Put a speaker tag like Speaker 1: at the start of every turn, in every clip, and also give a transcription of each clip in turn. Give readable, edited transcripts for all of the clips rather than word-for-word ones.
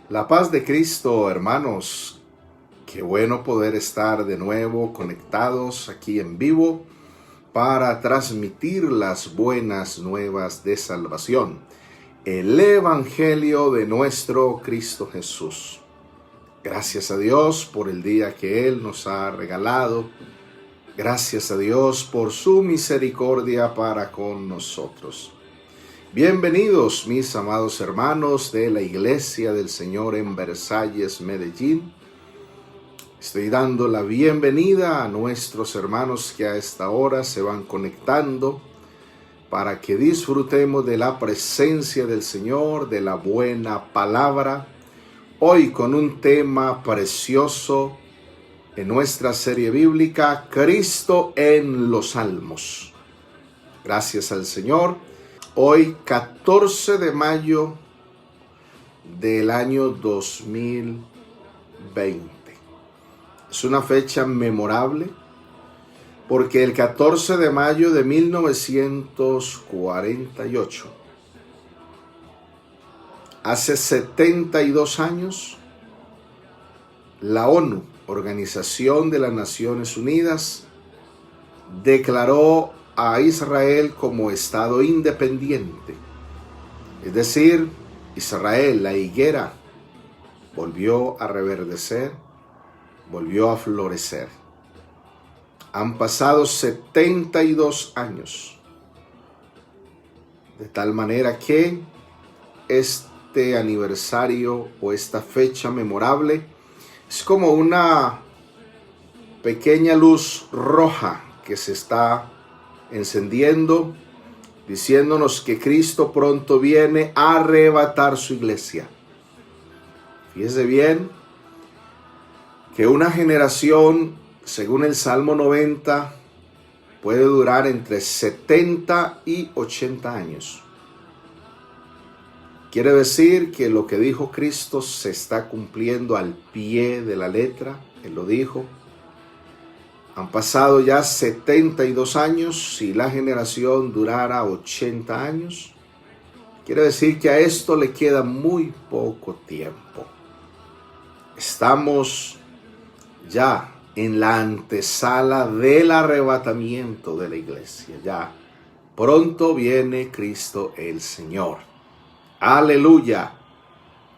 Speaker 1: La paz de Cristo, hermanos. Qué bueno poder estar de nuevo conectados aquí en vivo para transmitir las buenas nuevas de salvación, el Evangelio de nuestro Cristo Jesús. Gracias a Dios por el día que Él nos ha regalado. Gracias a Dios por su misericordia para con nosotros. Bienvenidos, mis amados hermanos de la Iglesia del Señor en Versalles, Medellín. Estoy dando la bienvenida a nuestros hermanos que a esta hora se van conectando para que disfrutemos de la presencia del Señor, de la buena palabra. Hoy con un tema precioso en nuestra serie bíblica, Cristo en los Salmos. Gracias al Señor. Hoy, 14 de mayo del año 2020. Es una fecha memorable porque el 14 de mayo de 1948, hace 72 años, la ONU, Organización de las Naciones Unidas, declaró a Israel como Estado independiente. Es decir, Israel, la higuera, volvió a reverdecer, volvió a florecer. Han pasado 72 años, de tal manera que este aniversario o esta fecha memorable es como una pequeña luz roja que se está encendiendo, diciéndonos que Cristo pronto viene a arrebatar su iglesia. Fíjese bien que una generación, según el Salmo 90, puede durar entre 70 y 80 años. Quiere decir que lo que dijo Cristo se está cumpliendo al pie de la letra. Él lo dijo. Han pasado ya 72 años. Si la generación durara 80 años, quiere decir que a esto le queda muy poco tiempo. Estamos ya en la antesala del arrebatamiento de la iglesia. Ya pronto viene Cristo el Señor. Aleluya.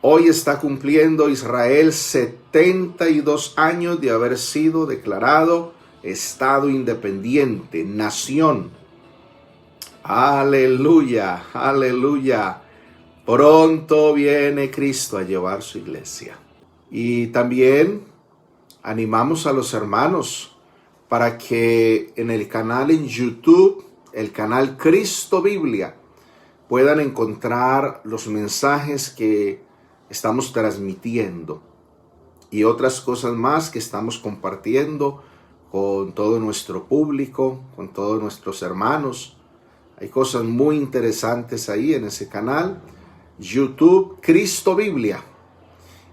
Speaker 1: Hoy está cumpliendo Israel 72 años de haber sido declarado Estado independiente, nación. Aleluya, aleluya. Pronto viene Cristo a llevar su iglesia. Y también animamos a los hermanos para que en el canal en YouTube, el canal Cristo Biblia, puedan encontrar los mensajes que estamos transmitiendo y otras cosas más que estamos compartiendo con todo nuestro público, con todos nuestros hermanos. Hay cosas muy interesantes ahí en ese canal, YouTube Cristo Biblia.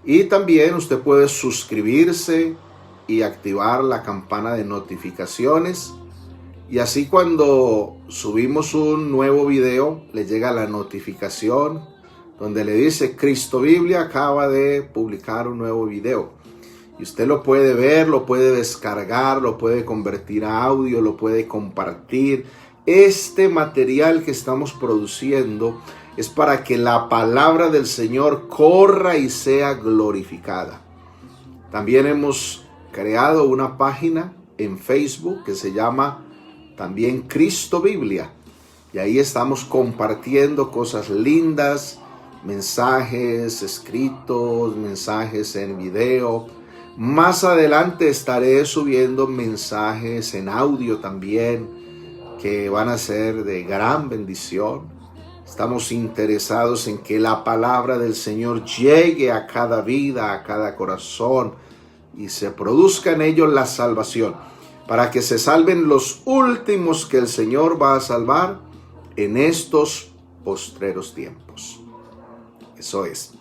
Speaker 1: Y también usted puede suscribirse y activar la campana de notificaciones. Y así cuando subimos un nuevo video, le llega la notificación donde le dice Cristo Biblia acaba de publicar un nuevo video. Y usted lo puede ver, lo puede descargar, lo puede convertir a audio, lo puede compartir. Este material que estamos produciendo es para que la palabra del Señor corra y sea glorificada. También hemos creado una página en Facebook que se llama también Cristo Biblia. Y ahí estamos compartiendo cosas lindas, mensajes escritos, mensajes en video. Más adelante estaré subiendo mensajes en audio también que van a ser de gran bendición. Estamos interesados en que la palabra del Señor llegue a cada vida, a cada corazón y se produzca en ellos la salvación, para que se salven los últimos que el Señor va a salvar en estos postreros tiempos. Eso es.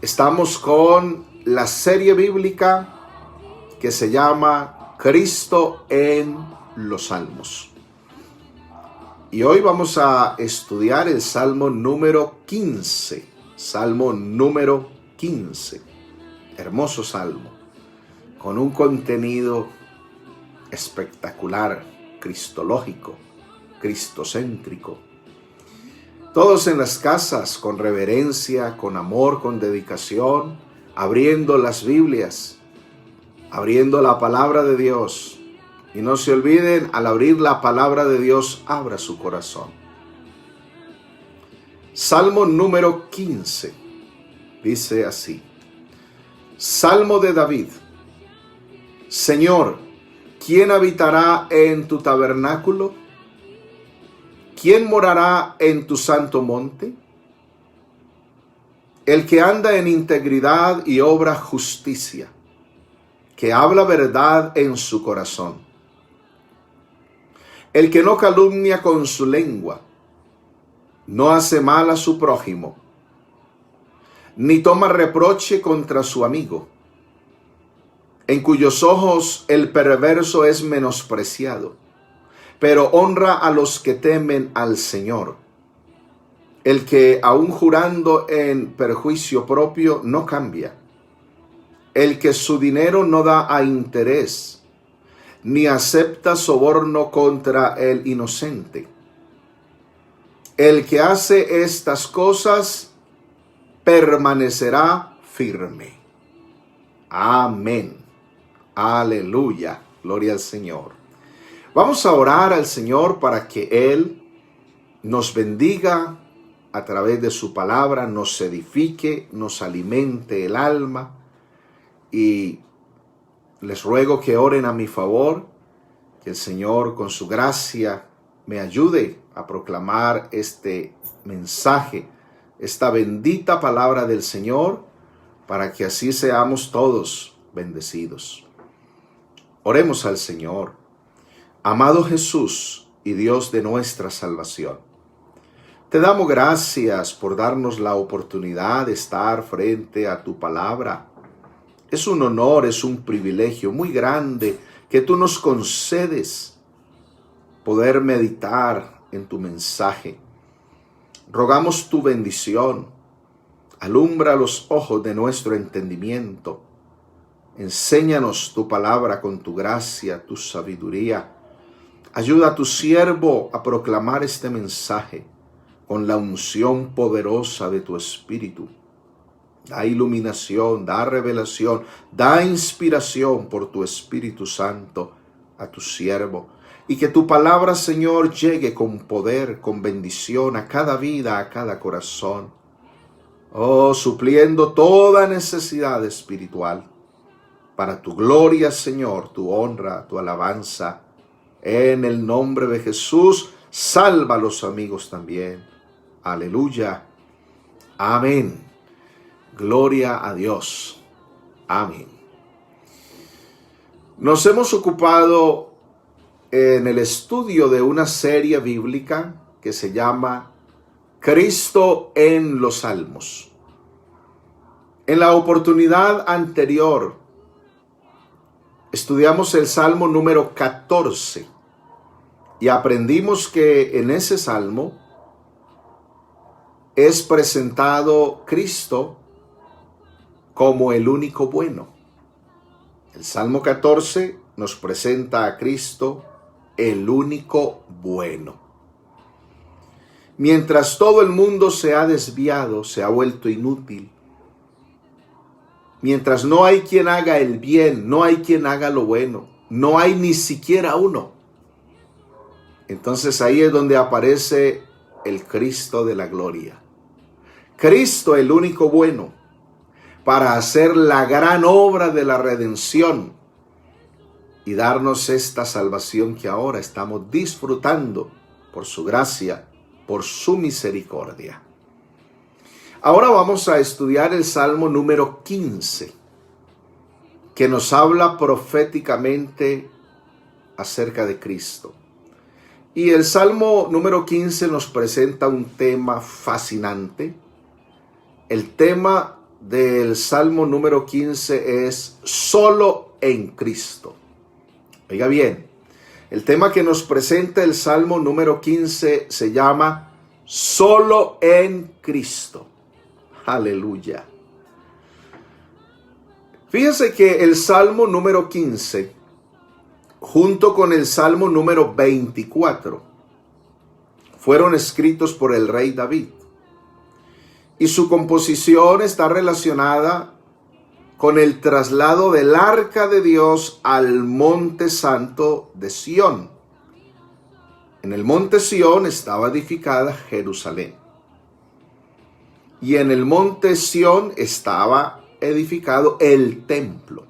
Speaker 1: Estamos con la serie bíblica que se llama Cristo en los Salmos. Y hoy vamos a estudiar el Salmo número 15. Salmo número 15. Hermoso salmo, con un contenido espectacular, cristológico, cristocéntrico. Todos en las casas, con reverencia, con amor, con dedicación, abriendo las Biblias, abriendo la palabra de Dios. Y no se olviden, al abrir la palabra de Dios, abra su corazón. Salmo número 15, dice así. Salmo de David. Señor, ¿quién habitará en tu tabernáculo? ¿Quién morará en tu santo monte? El que anda en integridad y obra justicia, que habla verdad en su corazón. El que no calumnia con su lengua, no hace mal a su prójimo, ni toma reproche contra su amigo, en cuyos ojos el perverso es menospreciado, pero honra a los que temen al Señor. El que, aun jurando en perjuicio propio, no cambia. El que su dinero no da a interés, ni acepta soborno contra el inocente. El que hace estas cosas permanecerá firme. Amén. Aleluya. Gloria al Señor. Vamos a orar al Señor para que Él nos bendiga a través de su palabra, nos edifique, nos alimente el alma. Y les ruego que oren a mi favor, que el Señor con su gracia me ayude a proclamar este mensaje, esta bendita palabra del Señor, para que así seamos todos bendecidos. Oremos al Señor. Amado Jesús y Dios de nuestra salvación, te damos gracias por darnos la oportunidad de estar frente a tu palabra. Es un honor, es un privilegio muy grande que tú nos concedes poder meditar en tu mensaje. Rogamos tu bendición, alumbra los ojos de nuestro entendimiento, enséñanos tu palabra con tu gracia, tu sabiduría. Ayuda a tu siervo a proclamar este mensaje con la unción poderosa de tu Espíritu. Da iluminación, da revelación, da inspiración por tu Espíritu Santo a tu siervo. Y que tu palabra, Señor, llegue con poder, con bendición a cada vida, a cada corazón. Oh, supliendo toda necesidad espiritual. Para tu gloria, Señor, tu honra, tu alabanza. En el nombre de Jesús, salva a los amigos también. Aleluya. Amén. Gloria a Dios. Amén. Nos hemos ocupado en el estudio de una serie bíblica que se llama Cristo en los Salmos. En la oportunidad anterior estudiamos el Salmo número 14 y aprendimos que en ese Salmo es presentado Cristo como el único bueno. El Salmo 14 nos presenta a Cristo el único bueno. Mientras todo el mundo se ha desviado, se ha vuelto inútil. Mientras no hay quien haga el bien, no hay quien haga lo bueno, no hay ni siquiera uno. Entonces ahí es donde aparece el Cristo de la gloria. Cristo el único bueno, para hacer la gran obra de la redención y darnos esta salvación que ahora estamos disfrutando por su gracia, por su misericordia. Ahora vamos a estudiar el Salmo número 15, que nos habla proféticamente acerca de Cristo. Y el Salmo número 15 nos presenta un tema fascinante. El tema del Salmo número 15 es solo en Cristo. Oiga bien, el tema que nos presenta el Salmo número 15 se llama Solo en Cristo. Aleluya. Fíjese que el Salmo número 15, junto con el Salmo número 24, fueron escritos por el rey David. Y su composición está relacionada con el traslado del arca de Dios al monte santo de Sión. En el monte Sión estaba edificada Jerusalén. Y en el monte Sión estaba edificado el templo.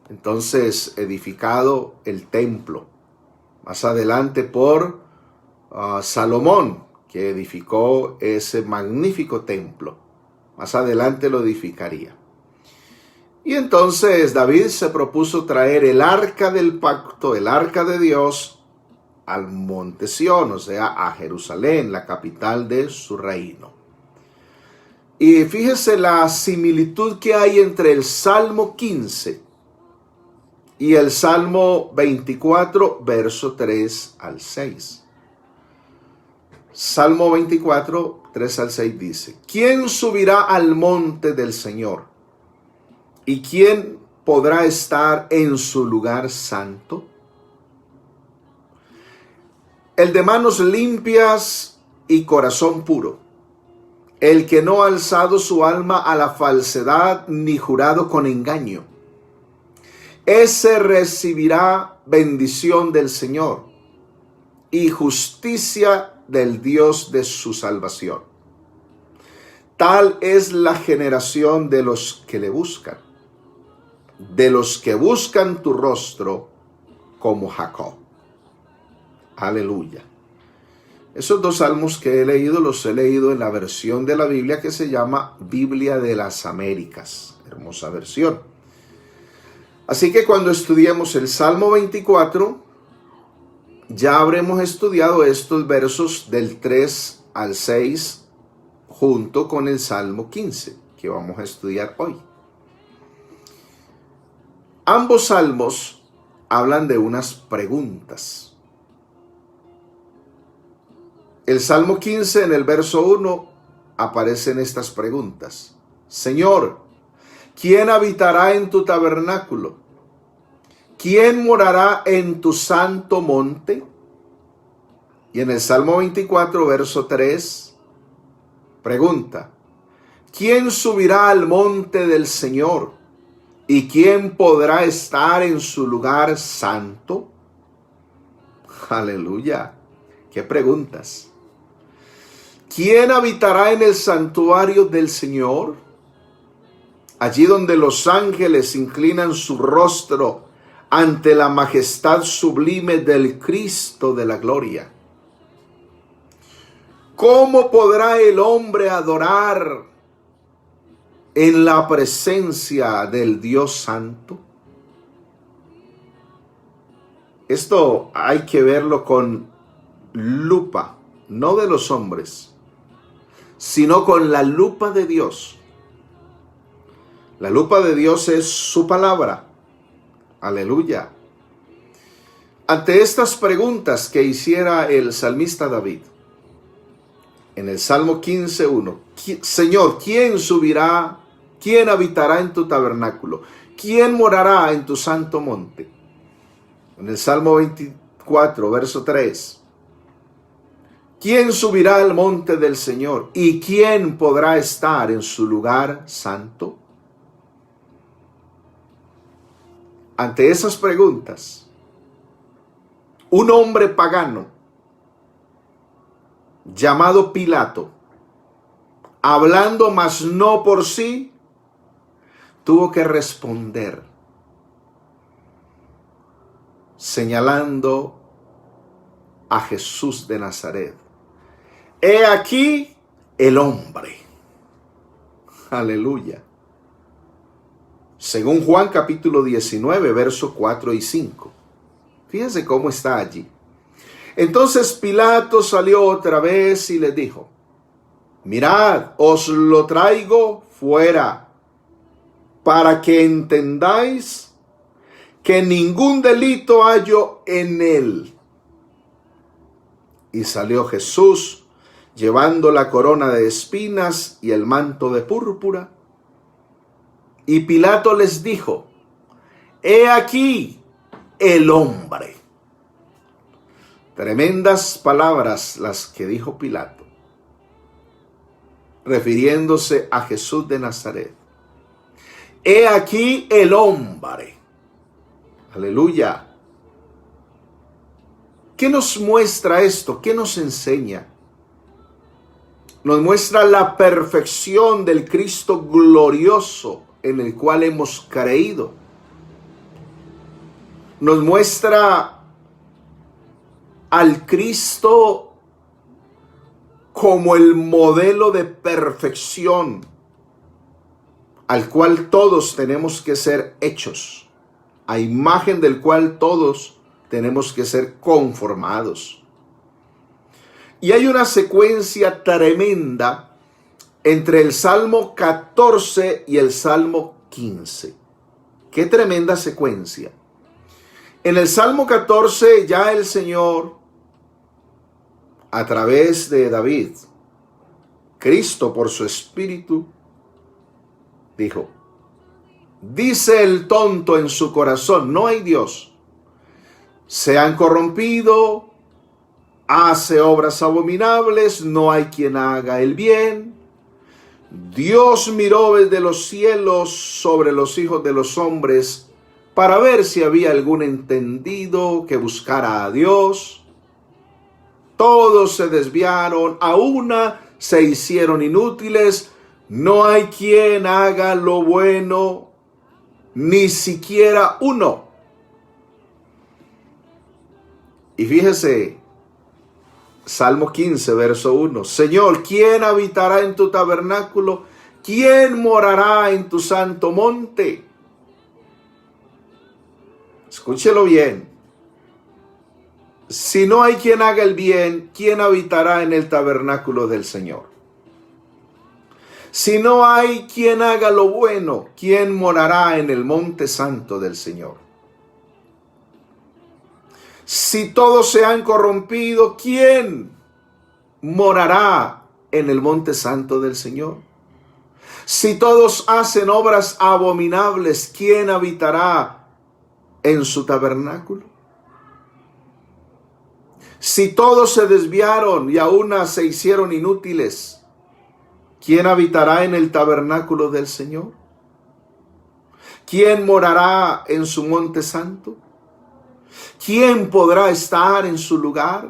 Speaker 1: Entonces, edificado el templo. Más adelante por Salomón, que edificó ese magnífico templo. Más adelante lo edificaría. Y entonces David se propuso traer el arca del pacto, el arca de Dios, al monte Sión, o sea, a Jerusalén, la capital de su reino. Y fíjese la similitud que hay entre el Salmo 15 y el Salmo 24, verso 3 al 6. Salmo 24, 3 al 6 dice: ¿Quién subirá al monte del Señor? ¿Y quién podrá estar en su lugar santo? El de manos limpias y corazón puro, el que no ha alzado su alma a la falsedad ni jurado con engaño. Ese recibirá bendición del Señor y justicia del Dios de su salvación. Tal es la generación de los que le buscan, de los que buscan tu rostro como Jacob. Aleluya. Esos dos salmos que he leído, los he leído en la versión de la Biblia que se llama Biblia de las Américas. Hermosa versión. Así que cuando estudiemos el Salmo 24, ya habremos estudiado estos versos del 3 al 6 junto con el Salmo 15 que vamos a estudiar hoy. Ambos salmos hablan de unas preguntas. El Salmo 15, en el verso 1, aparecen estas preguntas. Señor, ¿quién habitará en tu tabernáculo? ¿Quién morará en tu santo monte? Y en el Salmo 24, verso 3, pregunta: ¿quién subirá al monte del Señor? ¿Y quién podrá estar en su lugar santo? Aleluya. ¿Qué preguntas? ¿Quién habitará en el santuario del Señor? Allí donde los ángeles inclinan su rostro ante la majestad sublime del Cristo de la gloria. ¿Cómo podrá el hombre adorar en la presencia del Dios Santo? Esto hay que verlo con lupa, no de los hombres, sino con la lupa de Dios. La lupa de Dios es su palabra. Aleluya. Ante estas preguntas que hiciera el salmista David, en el Salmo 15:1, Señor, ¿quién subirá? ¿Quién habitará en tu tabernáculo? ¿Quién morará en tu santo monte? En el Salmo 24, verso 3, ¿quién subirá al monte del Señor? ¿Y quién podrá estar en su lugar santo? Ante esas preguntas, un hombre pagano llamado Pilato, hablando mas no por sí, tuvo que responder, señalando a Jesús de Nazaret. He aquí el hombre. Aleluya. Según Juan capítulo 19, versos 4 y 5. Fíjense cómo está allí. Entonces Pilato salió otra vez y les dijo: mirad, os lo traigo fuera, para que entendáis que ningún delito hallo en él. Y salió Jesús, llevando la corona de espinas y el manto de púrpura. Y Pilato les dijo: he aquí el hombre. Tremendas palabras las que dijo Pilato, refiriéndose a Jesús de Nazaret. He aquí el hombre. Aleluya. ¿Qué nos muestra esto? ¿Qué nos enseña? Nos muestra la perfección del Cristo glorioso en el cual hemos creído. Nos muestra al Cristo como el modelo de perfección al cual todos tenemos que ser hechos, a imagen del cual todos tenemos que ser conformados. Y hay una secuencia tremenda entre el Salmo 14 y el Salmo 15. ¡Qué tremenda secuencia! En el Salmo 14 ya el Señor, a través de David, Cristo por su Espíritu, dijo: dice el tonto en su corazón, no hay Dios. Se han corrompido, hace obras abominables, no hay quien haga el bien. Dios miró desde los cielos sobre los hijos de los hombres para ver si había algún entendido que buscara a Dios. Todos se desviaron, a una se hicieron inútiles. No hay quien haga lo bueno, ni siquiera uno. Y fíjese, Salmo 15, verso 1. Señor, ¿quién habitará en tu tabernáculo? ¿Quién morará en tu santo monte? Escúchelo bien. Si no hay quien haga el bien, ¿quién habitará en el tabernáculo del Señor? Si no hay quien haga lo bueno, ¿quién morará en el monte santo del Señor? Si todos se han corrompido, ¿quién morará en el monte santo del Señor? Si todos hacen obras abominables, ¿quién habitará en su tabernáculo? Si todos se desviaron y a una se hicieron inútiles, ¿quién habitará en el tabernáculo del Señor? ¿Quién morará en su monte santo? ¿Quién podrá estar en su lugar?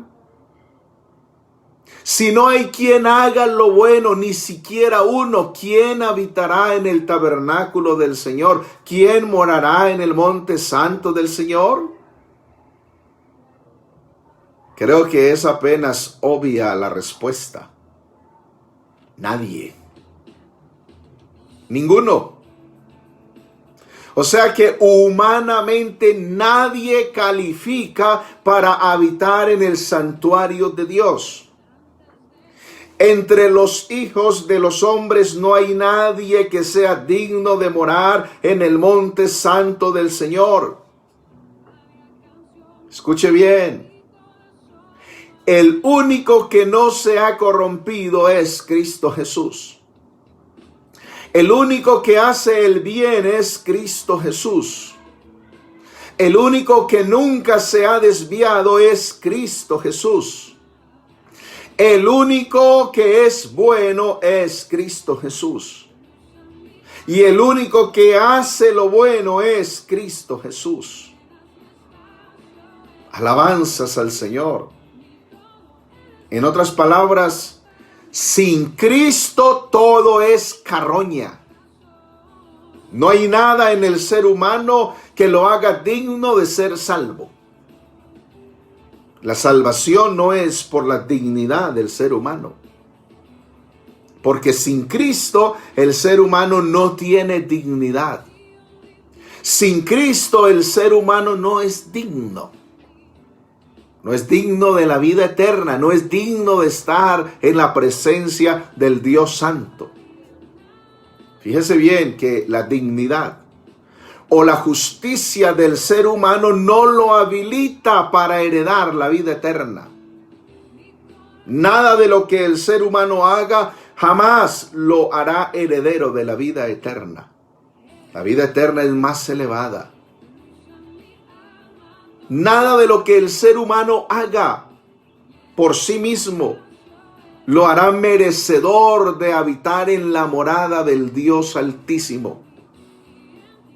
Speaker 1: Si no hay quien haga lo bueno, ni siquiera uno, ¿quién habitará en el tabernáculo del Señor? ¿Quién morará en el monte santo del Señor? Creo que es apenas obvia la respuesta. Nadie. Ninguno. O sea que humanamente nadie califica para habitar en el santuario de Dios. Entre los hijos de los hombres no hay nadie que sea digno de morar en el monte santo del Señor. Escuche bien. El único que no se ha corrompido es Cristo Jesús. El único que hace el bien es Cristo Jesús. El único que nunca se ha desviado es Cristo Jesús. El único que es bueno es Cristo Jesús. Y el único que hace lo bueno es Cristo Jesús. Alabanzas al Señor. En otras palabras, sin Cristo todo es carroña. No hay nada en el ser humano que lo haga digno de ser salvo. La salvación no es por la dignidad del ser humano. Porque sin Cristo el ser humano no tiene dignidad. Sin Cristo el ser humano no es digno. No es digno de la vida eterna, no es digno de estar en la presencia del Dios Santo. Fíjese bien que la dignidad o la justicia del ser humano no lo habilita para heredar la vida eterna. Nada de lo que el ser humano haga jamás lo hará heredero de la vida eterna. La vida eterna es más elevada. Nada de lo que el ser humano haga por sí mismo lo hará merecedor de habitar en la morada del Dios Altísimo.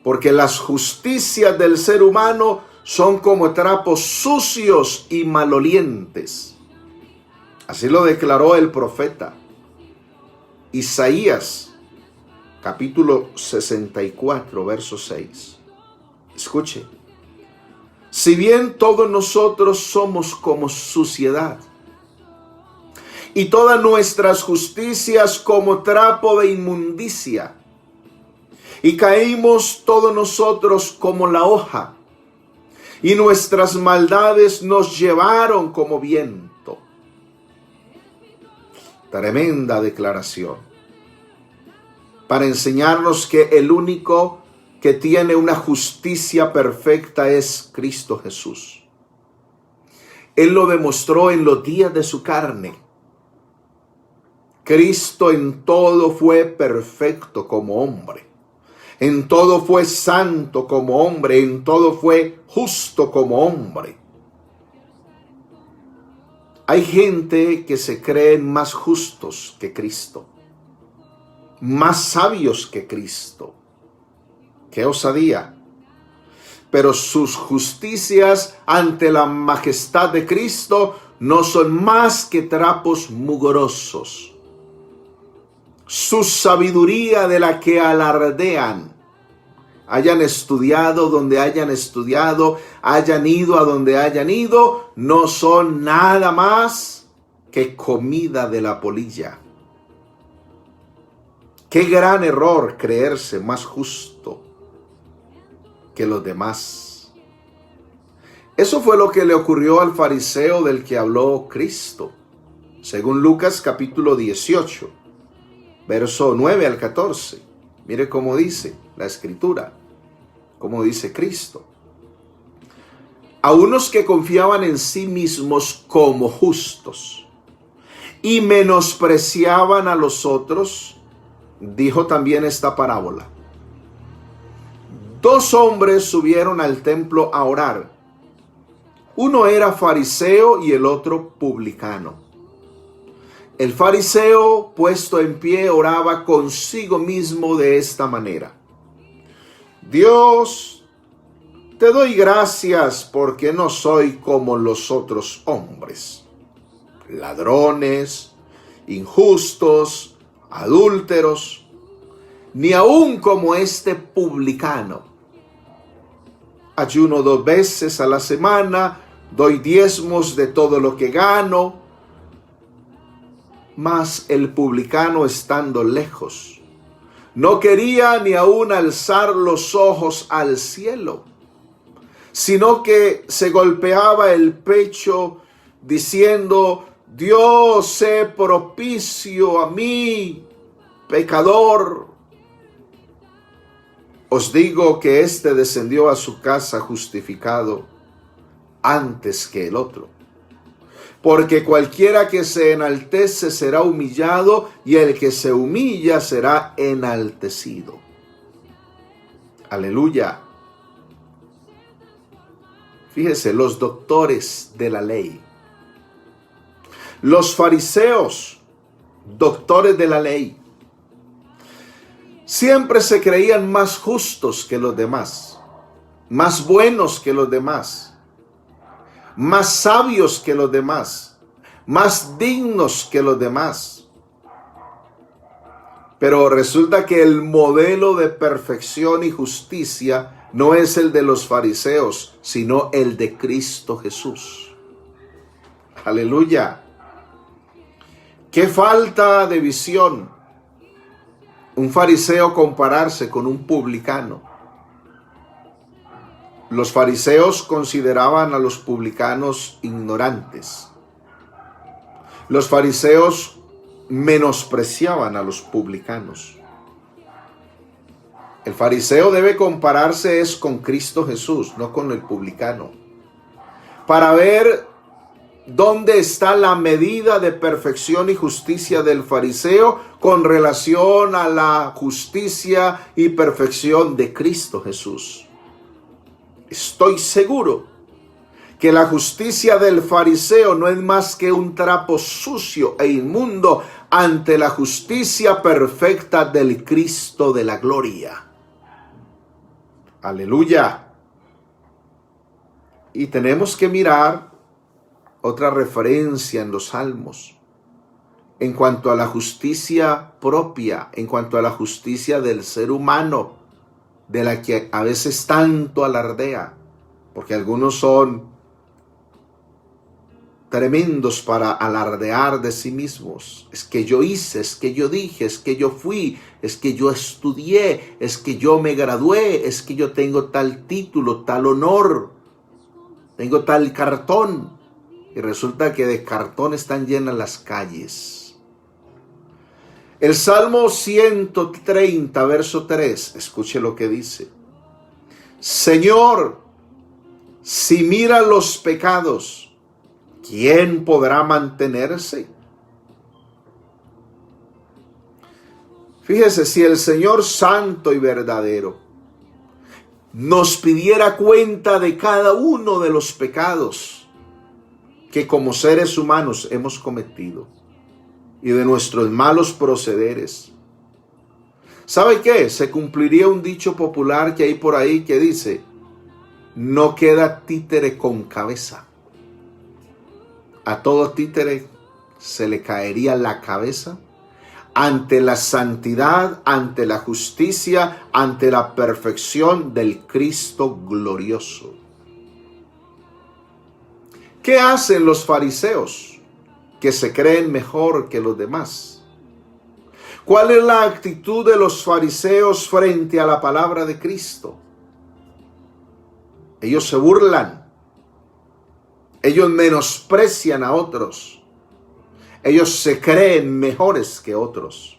Speaker 1: Porque las justicias del ser humano son como trapos sucios y malolientes. Así lo declaró el profeta Isaías, capítulo 64, verso 6. Escuche. Si bien todos nosotros somos como suciedad, y todas nuestras justicias como trapo de inmundicia, y caímos todos nosotros como la hoja, y nuestras maldades nos llevaron como viento. Tremenda declaración, para enseñarnos que el único que tiene una justicia perfecta es Cristo Jesús. Él lo demostró en los días de su carne. Cristo en todo fue perfecto como hombre. En todo fue santo como hombre. En todo fue justo como hombre. Hay gente que se creen más justos que Cristo, más sabios que Cristo. ¡Qué osadía! Pero sus justicias ante la majestad de Cristo no son más que trapos mugrosos. Su sabiduría de la que alardean, hayan estudiado donde hayan estudiado, hayan ido a donde hayan ido, no son nada más que comida de la polilla. Qué gran error creerse más justo que los demás. Eso fue lo que le ocurrió al fariseo del que habló Cristo, según Lucas capítulo 18, verso 9 al 14. Mire cómo dice la Escritura, cómo dice Cristo. A unos que confiaban en sí mismos como justos y menospreciaban a los otros, dijo también esta parábola. Dos hombres subieron al templo a orar. Uno era fariseo y el otro publicano. El fariseo, puesto en pie, oraba consigo mismo de esta manera: Dios, te doy gracias porque no soy como los otros hombres, ladrones, injustos, adúlteros, ni aun como este publicano. Ayuno 2 veces a la semana, doy diezmos de todo lo que gano. Mas el publicano, estando lejos, no quería ni aun alzar los ojos al cielo, sino que se golpeaba el pecho diciendo: Dios, sé propicio a mí, pecador. Os digo que éste descendió a su casa justificado antes que el otro. Porque cualquiera que se enaltece será humillado, y el que se humilla será enaltecido. Aleluya. Fíjese, los doctores de la ley, los fariseos, doctores de la ley, siempre se creían más justos que los demás, más buenos que los demás, más sabios que los demás, más dignos que los demás. Pero resulta que el modelo de perfección y justicia no es el de los fariseos, sino el de Cristo Jesús. Aleluya. Qué falta de visión un fariseo compararse con un publicano. Los fariseos consideraban a los publicanos ignorantes. Los fariseos menospreciaban a los publicanos. El fariseo debe compararse es con Cristo Jesús, no con el publicano, para ver ¿Dónde está la medida de perfección y justicia del fariseo con relación a la justicia y perfección de Cristo Jesús? Estoy seguro que la justicia del fariseo no es más que un trapo sucio e inmundo ante la justicia perfecta del Cristo de la gloria. Aleluya. Y tenemos que mirar otra referencia en los Salmos en cuanto a la justicia propia, en cuanto a la justicia del ser humano, de la que a veces tanto alardea, porque algunos son tremendos para alardear de sí mismos. Es que yo hice, es que yo dije, es que yo fui, es que yo estudié, es que yo me gradué, es que yo tengo tal título, tal honor, tengo tal cartón. Y resulta que de cartón están llenas las calles. El Salmo 130, verso 3, escuche lo que dice. Señor, si mira los pecados, ¿quién podrá mantenerse? Fíjese, si el Señor santo y verdadero nos pidiera cuenta de cada uno de los pecados que como seres humanos hemos cometido y de nuestros malos procederes, ¿sabe qué? Se cumpliría un dicho popular que hay por ahí que dice: no queda títere con cabeza. A todo títere se le caería la cabeza ante la santidad, ante la justicia, ante la perfección del Cristo glorioso. ¿Qué hacen los fariseos que se creen mejor que los demás? ¿Cuál es la actitud de los fariseos frente a la palabra de Cristo? Ellos se burlan. Ellos menosprecian a otros. Ellos se creen mejores que otros.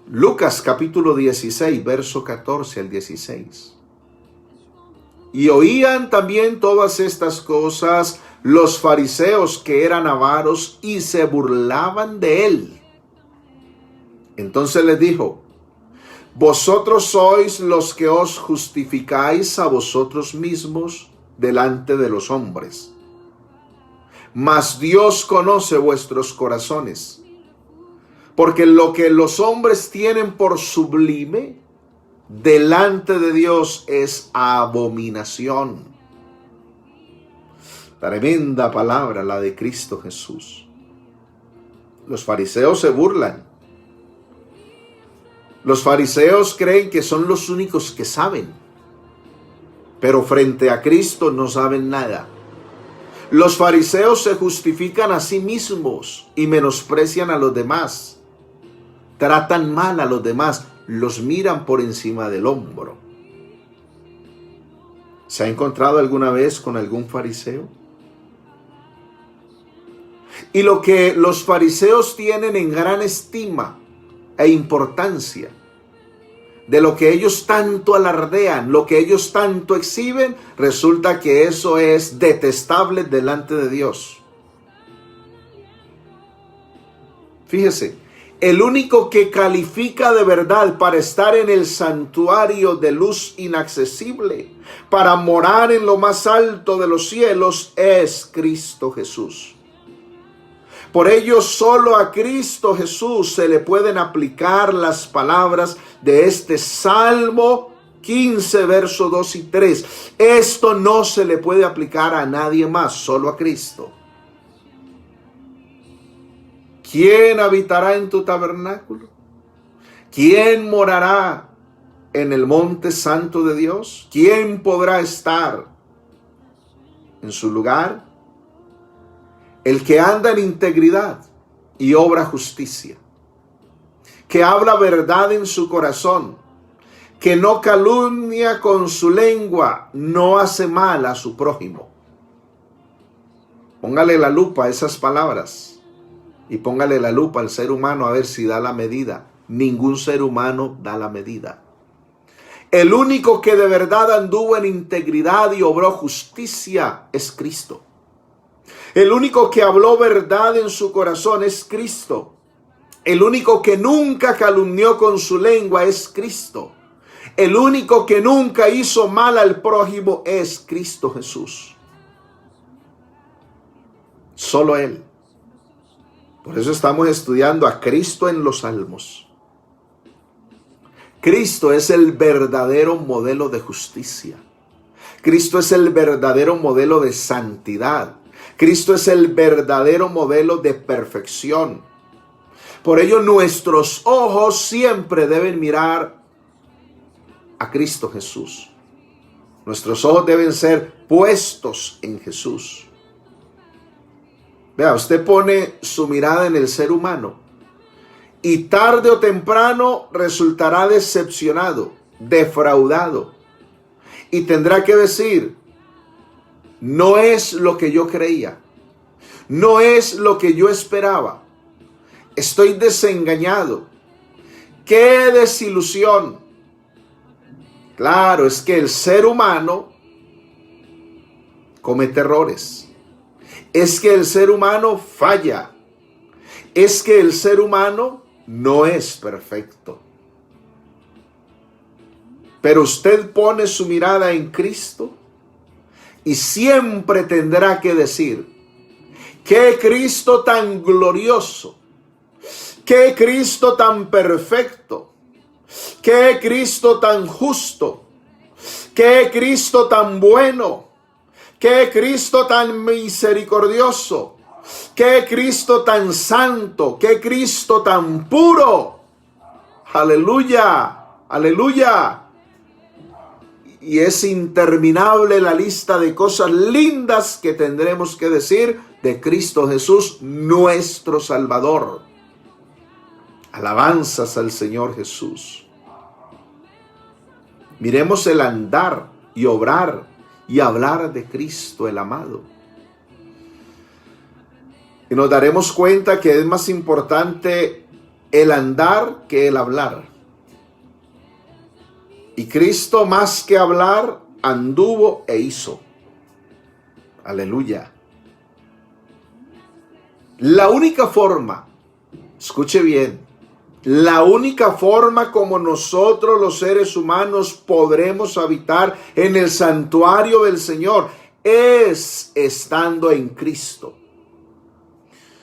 Speaker 1: Lucas capítulo 16, verso 14 al 16. Y oían también todas estas cosas los fariseos que eran avaros y se burlaban de él. Entonces les dijo: vosotros sois los que os justificáis a vosotros mismos delante de los hombres. Mas Dios conoce vuestros corazones, porque lo que los hombres tienen por sublime, delante de Dios es abominación. Tremenda palabra la de Cristo Jesús. Los fariseos se burlan. Los fariseos creen que son los únicos que saben, pero frente a Cristo no saben nada. Los fariseos se justifican a sí mismos y menosprecian a los demás. Tratan mal a los demás, los miran por encima del hombro. ¿Se ha encontrado alguna vez con algún fariseo? Y lo que los fariseos tienen en gran estima e importancia, de lo que ellos tanto alardean, lo que ellos tanto exhiben, resulta que eso es detestable delante de Dios. Fíjese, el único que califica de verdad para estar en el santuario de luz inaccesible, para morar en lo más alto de los cielos, es Cristo Jesús. Por ello, solo a Cristo Jesús se le pueden aplicar las palabras de este Salmo 15, verso 2 y 3. Esto no se le puede aplicar a nadie más, solo a Cristo. ¿Quién habitará en tu tabernáculo? ¿Quién morará en el monte santo de Dios? ¿Quién podrá estar en su lugar? El que anda en integridad y obra justicia, que habla verdad en su corazón, que no calumnia con su lengua, no hace mal a su prójimo. Póngale la lupa a esas palabras y póngale la lupa al ser humano a ver si da la medida. Ningún ser humano da la medida. El único que de verdad anduvo en integridad y obró justicia es Cristo. El único que habló verdad en su corazón es Cristo. El único que nunca calumnió con su lengua es Cristo. El único que nunca hizo mal al prójimo es Cristo Jesús. Solo Él. Por eso estamos estudiando a Cristo en los Salmos. Cristo es el verdadero modelo de justicia. Cristo es el verdadero modelo de santidad. Cristo es el verdadero modelo de perfección. Por ello nuestros ojos siempre deben mirar a Cristo Jesús. Nuestros ojos deben ser puestos en Jesús. Vea, usted pone su mirada en el ser humano y tarde o temprano resultará decepcionado, defraudado. Y tendrá que decir, no es lo que yo creía, no es lo que yo esperaba. Estoy desengañado. ¡Qué desilusión! Claro, es que el ser humano comete errores. Es que el ser humano falla. Es que el ser humano no es perfecto. Pero usted pone su mirada en Cristo y siempre tendrá que decir, ¡qué Cristo tan glorioso! ¡Qué Cristo tan perfecto! ¡Qué Cristo tan justo! ¡Qué Cristo tan bueno! ¡Qué Cristo tan misericordioso! ¡Qué Cristo tan santo! ¡Qué Cristo tan puro! ¡Aleluya! ¡Aleluya! Y es interminable la lista de cosas lindas que tendremos que decir de Cristo Jesús, nuestro Salvador. Alabanzas al Señor Jesús. Miremos el andar y obrar y hablar de Cristo el amado. Y nos daremos cuenta que es más importante el andar que el hablar. Y Cristo, más que hablar, anduvo e hizo. Aleluya. La única forma, escuche bien, la única forma como nosotros los seres humanos podremos habitar en el santuario del Señor es estando en Cristo.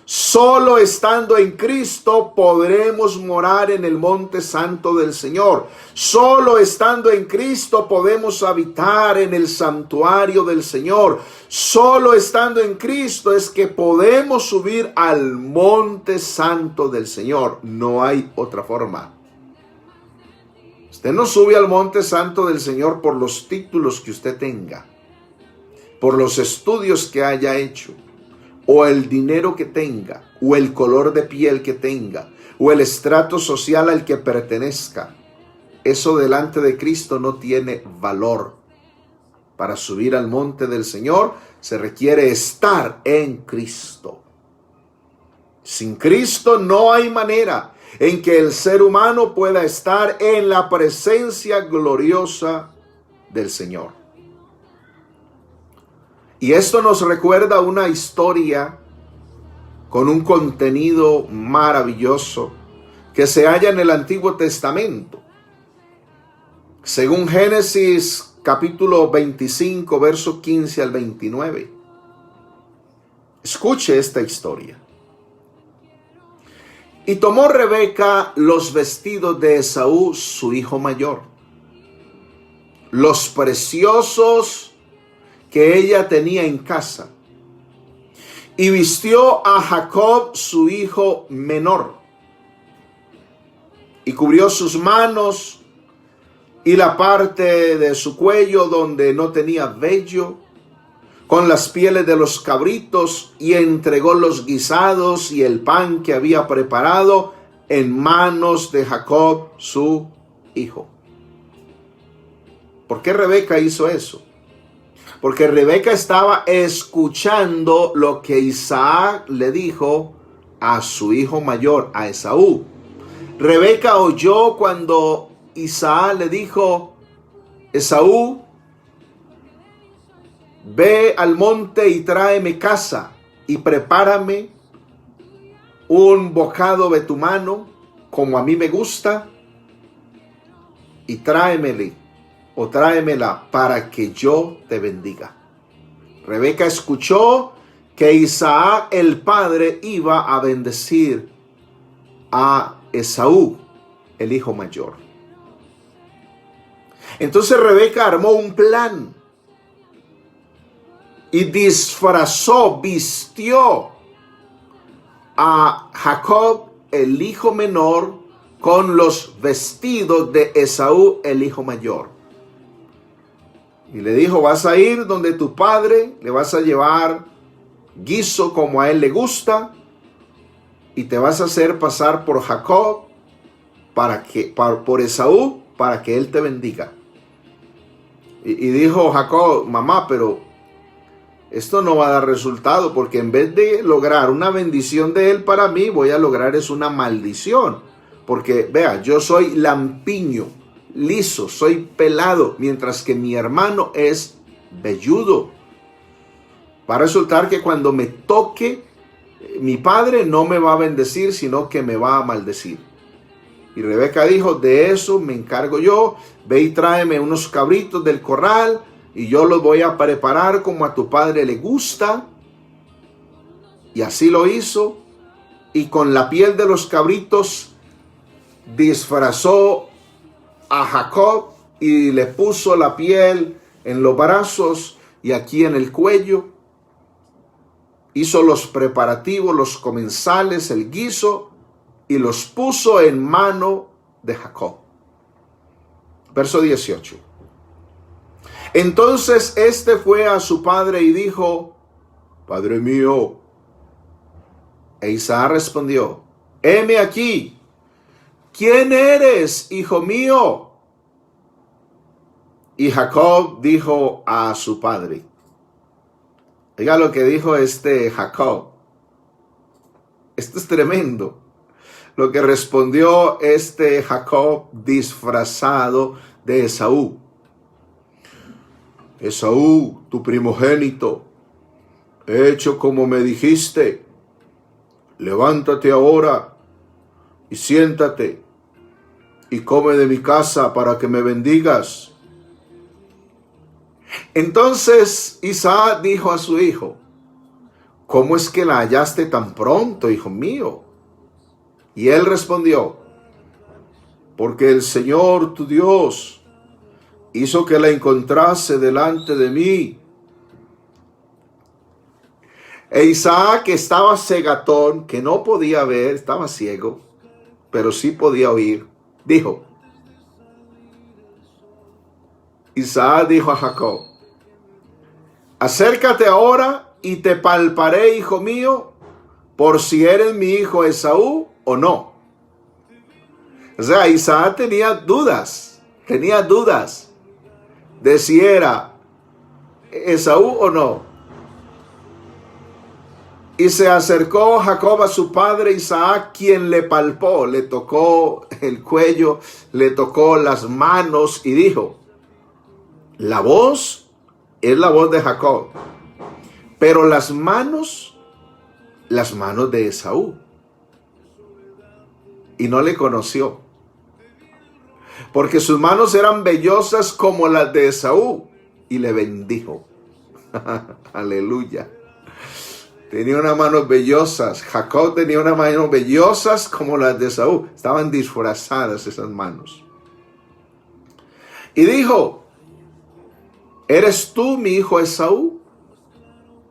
Speaker 1: Solo estando en Cristo podremos morar en el monte santo del Señor. Solo estando en Cristo podemos habitar en el santuario del Señor. Solo estando en Cristo es que podemos subir al monte santo del Señor. No hay otra forma. Usted no sube al monte santo del Señor por los títulos que usted tenga, por los estudios que haya hecho, o el dinero que tenga, o el color de piel que tenga, o el estrato social al que pertenezca. Eso delante de Cristo no tiene valor. Para subir al monte del Señor se requiere estar en Cristo. Sin Cristo no hay manera en que el ser humano pueda estar en la presencia gloriosa del Señor. Y esto nos recuerda una historia con un contenido maravilloso que se halla en el Antiguo Testamento. Según Génesis capítulo 25, verso 15 al 29. Escuche esta historia. Y tomó Rebeca los vestidos de Esaú, su hijo mayor, los preciosos que ella tenía en casa, y vistió a Jacob su hijo menor, y cubrió sus manos y la parte de su cuello donde no tenía vello, con las pieles de los cabritos, y entregó los guisados y el pan que había preparado en manos de Jacob su hijo. ¿Por qué Rebeca hizo eso? Porque Rebeca estaba escuchando lo que Isaac le dijo a su hijo mayor, a Esaú. Rebeca oyó cuando Isaac le dijo, Esaú, ve al monte y tráeme caza y prepárame un bocado de tu mano, como a mí me gusta, y tráemele o tráemela para que yo te bendiga. Rebeca escuchó que Isaac el padre iba a bendecir a Esaú, el hijo mayor. Entonces Rebeca armó un plan y vistió a Jacob, el hijo menor, con los vestidos de Esaú, el hijo mayor. Y le dijo, vas a ir donde tu padre, le vas a llevar guiso como a él le gusta, y te vas a hacer pasar por Jacob, por Esaú, para que él te bendiga. Y dijo Jacob, mamá, pero esto no va a dar resultado, porque en vez de lograr una bendición de él para mí, voy a lograr es una maldición. Porque vea, yo soy lampiño, liso, soy pelado, mientras que mi hermano es velludo. Va a resultar que cuando me toque, mi padre no me va a bendecir, sino que me va a maldecir. Y Rebeca dijo, de eso me encargo yo, ve y tráeme unos cabritos del corral, y yo los voy a preparar como a tu padre le gusta. Y así lo hizo, y con la piel de los cabritos disfrazó a Jacob y le puso la piel en los brazos y aquí en el cuello. Hizo los preparativos, los comensales, el guiso, y los puso en mano de Jacob. Verso 18. Entonces este fue a su padre y dijo, Padre mío. E Isaac respondió, heme aquí. ¿Quién eres, hijo mío? Y Jacob dijo a su padre. Oiga lo que dijo Jacob. Esto es tremendo. Lo que respondió Jacob disfrazado de Esaú. Esaú, tu primogénito, he hecho como me dijiste. Levántate ahora y siéntate y come de mi casa para que me bendigas. Entonces Isaac dijo a su hijo, ¿cómo es que la hallaste tan pronto, hijo mío? Y él respondió, porque el Señor tu Dios hizo que la encontrase delante de mí. E Isaac, que estaba cegatón, que no podía ver, estaba ciego, pero sí podía oír, dijo, Isaac dijo a Jacob, acércate ahora y te palparé, hijo mío, por si eres mi hijo Esaú o no. O sea, Isaac tenía dudas de si era Esaú o no. Y se acercó Jacob a su padre Isaac, quien le palpó, le tocó el cuello, le tocó las manos y dijo, la voz es la voz de Jacob, pero las manos de Esaú. Y no le conoció, porque sus manos eran vellosas como las de Esaú, y le bendijo. Aleluya. Tenía unas manos vellosas. Jacob tenía unas manos vellosas como las de Esaú. Estaban disfrazadas esas manos. Y dijo, ¿eres tú mi hijo Esaú?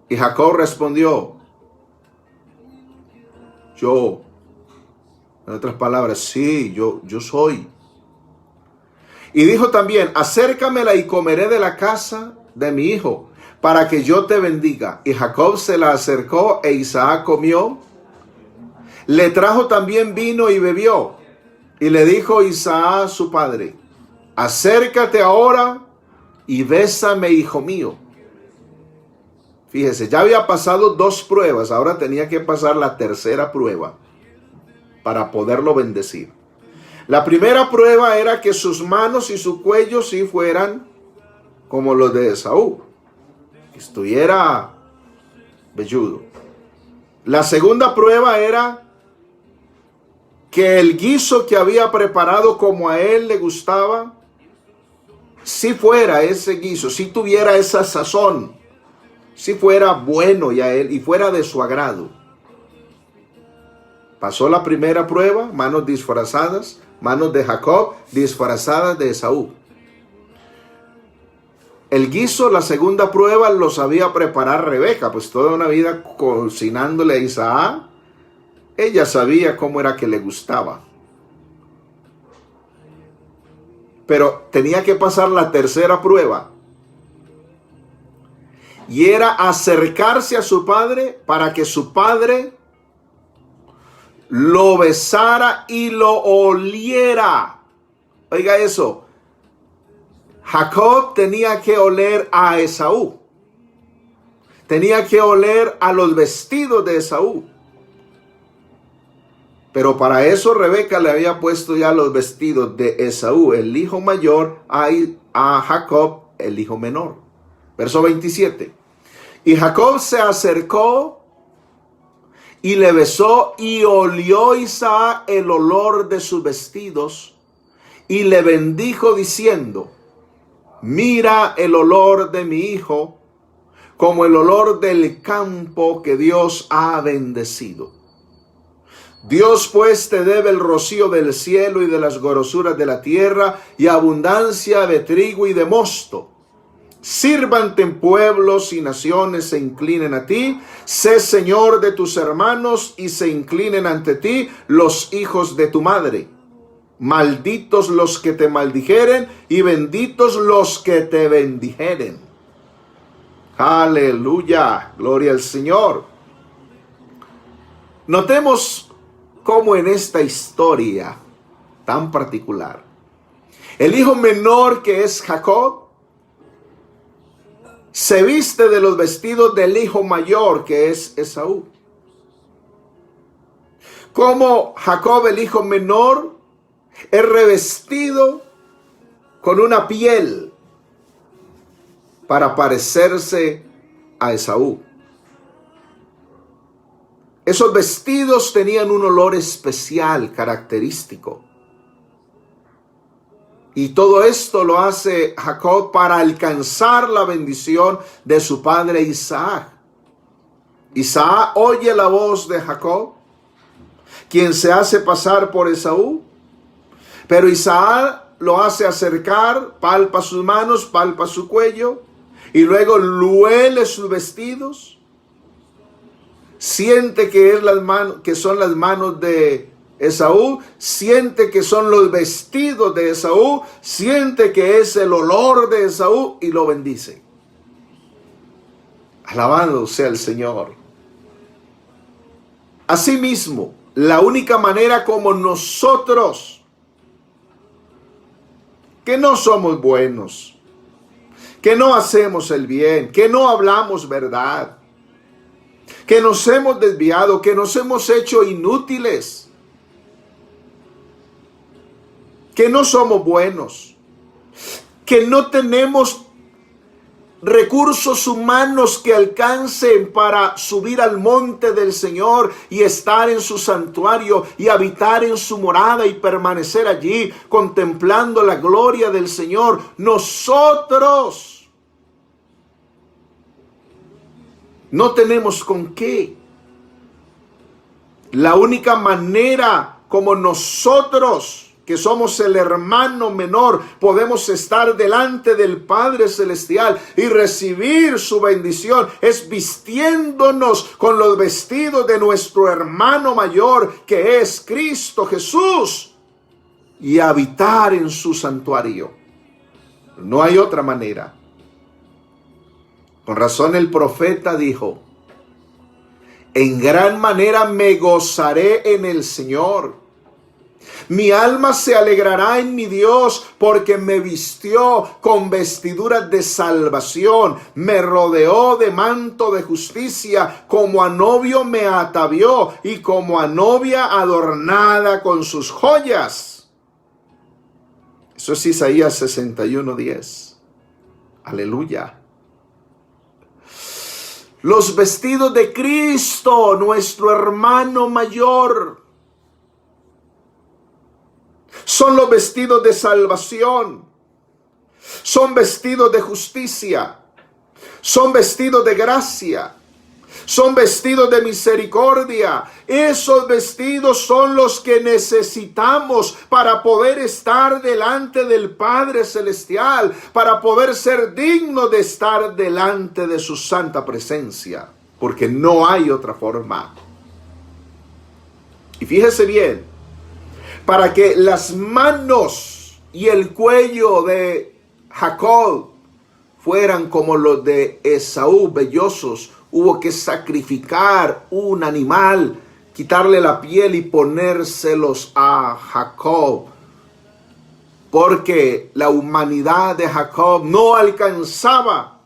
Speaker 1: Y Jacob respondió, yo. En otras palabras, sí, yo soy. Y dijo también, acércamela y comeré de la casa de mi hijo, para que yo te bendiga. Y Jacob se la acercó e Isaac comió. Le trajo también vino y bebió. Y le dijo Isaac a su padre, acércate ahora y bésame, hijo mío. Fíjese, ya había pasado 2 pruebas, ahora tenía que pasar la tercera prueba para poderlo bendecir. La primera prueba era que sus manos y su cuello sí fueran como los de Esaú, que estuviera velludo. La segunda prueba era que el guiso que había preparado como a él le gustaba, si fuera ese guiso, si tuviera esa sazón, si fuera bueno y a él y fuera de su agrado. Pasó la primera prueba, manos disfrazadas, manos de Jacob disfrazadas de Esaú. El guiso, la segunda prueba, lo sabía preparar Rebeca, pues toda una vida cocinándole a Isaac. Ella sabía cómo era que le gustaba. Pero tenía que pasar la tercera prueba. Y era acercarse a su padre para que su padre lo besara y lo oliera. Oiga eso. Jacob tenía que oler a Esaú. Tenía que oler a los vestidos de Esaú. Pero para eso Rebeca le había puesto ya los vestidos de Esaú, el hijo mayor, a Jacob, el hijo menor. Verso 27. Y Jacob se acercó y le besó y olió Isaac el olor de sus vestidos y le bendijo diciendo: mira el olor de mi hijo, como el olor del campo que Dios ha bendecido. Dios pues te debe el rocío del cielo y de las grosuras de la tierra y abundancia de trigo y de mosto. Sírvante en pueblos y naciones se inclinen a ti. Sé señor de tus hermanos y se inclinen ante ti los hijos de tu madre. Malditos los que te maldijeren y benditos los que te bendijeren. Aleluya, gloria al Señor. Notemos cómo en esta historia tan particular, el hijo menor, que es Jacob, se viste de los vestidos del hijo mayor, que es Esaú. Como Jacob, el hijo menor, es revestido con una piel para parecerse a Esaú. Esos vestidos tenían un olor especial, característico. Y todo esto lo hace Jacob para alcanzar la bendición de su padre Isaac. Isaac oye la voz de Jacob, quien se hace pasar por Esaú. Pero Isaac lo hace acercar, palpa sus manos, palpa su cuello, y luego huele sus vestidos. Siente que son las manos de Esaú, siente que son los vestidos de Esaú, siente que es el olor de Esaú y lo bendice. Alabado sea el Señor. Asimismo, la única manera como nosotros, que no somos buenos, que no hacemos el bien, que no hablamos verdad, que nos hemos desviado, que nos hemos hecho inútiles, que no somos buenos, que no tenemos recursos humanos que alcancen para subir al monte del Señor y estar en su santuario y habitar en su morada y permanecer allí contemplando la gloria del Señor. Nosotros no tenemos con qué. La única manera como nosotros, que somos el hermano menor, podemos estar delante del Padre Celestial y recibir su bendición es vistiéndonos con los vestidos de nuestro hermano mayor, que es Cristo Jesús, y habitar en su santuario. No hay otra manera. Con razón el profeta dijo: en gran manera me gozaré en el Señor. Mi alma se alegrará en mi Dios, porque me vistió con vestiduras de salvación, me rodeó de manto de justicia, como a novio me atavió y como a novia adornada con sus joyas. Eso es Isaías 61:10. Aleluya. Los vestidos de Cristo, nuestro hermano mayor, son los vestidos de salvación, son vestidos de justicia, son vestidos de gracia, son vestidos de misericordia. Esos vestidos son los que necesitamos para poder estar delante del Padre Celestial, para poder ser dignos de estar delante de su santa presencia, porque no hay otra forma. Y fíjese bien, para que las manos y el cuello de Jacob fueran como los de Esaú, vellosos, hubo que sacrificar un animal, quitarle la piel y ponérselos a Jacob, porque la humanidad de Jacob no alcanzaba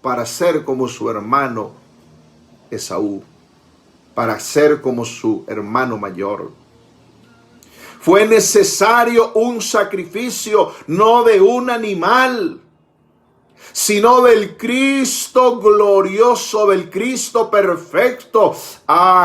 Speaker 1: para ser como su hermano Esaú, para ser como su hermano mayor. Fue necesario un sacrificio, no de un animal, sino del Cristo glorioso, del Cristo perfecto.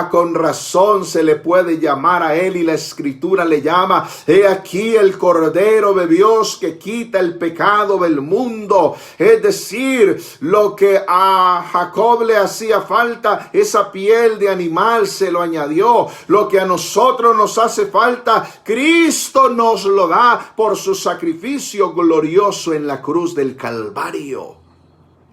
Speaker 1: Con razón se le puede llamar a él, y la Escritura le llama: he aquí el Cordero de Dios que quita el pecado del mundo. Es decir, lo que a Jacob le hacía falta, esa piel de animal, se lo añadió. Lo que a nosotros nos hace falta, Cristo nos lo da por su sacrificio glorioso en la cruz del Calvario.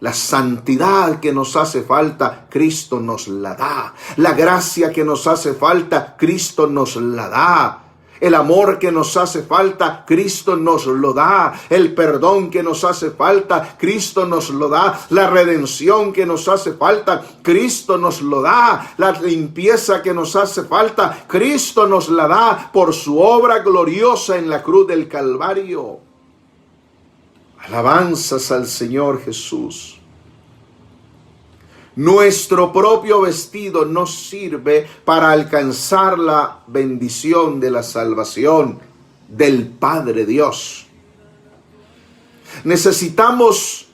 Speaker 1: La santidad que nos hace falta, Cristo nos la da. La gracia que nos hace falta, Cristo nos la da. El amor que nos hace falta, Cristo nos lo da. El perdón que nos hace falta, Cristo nos lo da. La redención que nos hace falta, Cristo nos lo da. La limpieza que nos hace falta, Cristo nos la da por su obra gloriosa en la cruz del Calvario. Alabanzas al Señor Jesús. Nuestro propio vestido nos sirve para alcanzar la bendición de la salvación del Padre Dios. Necesitamos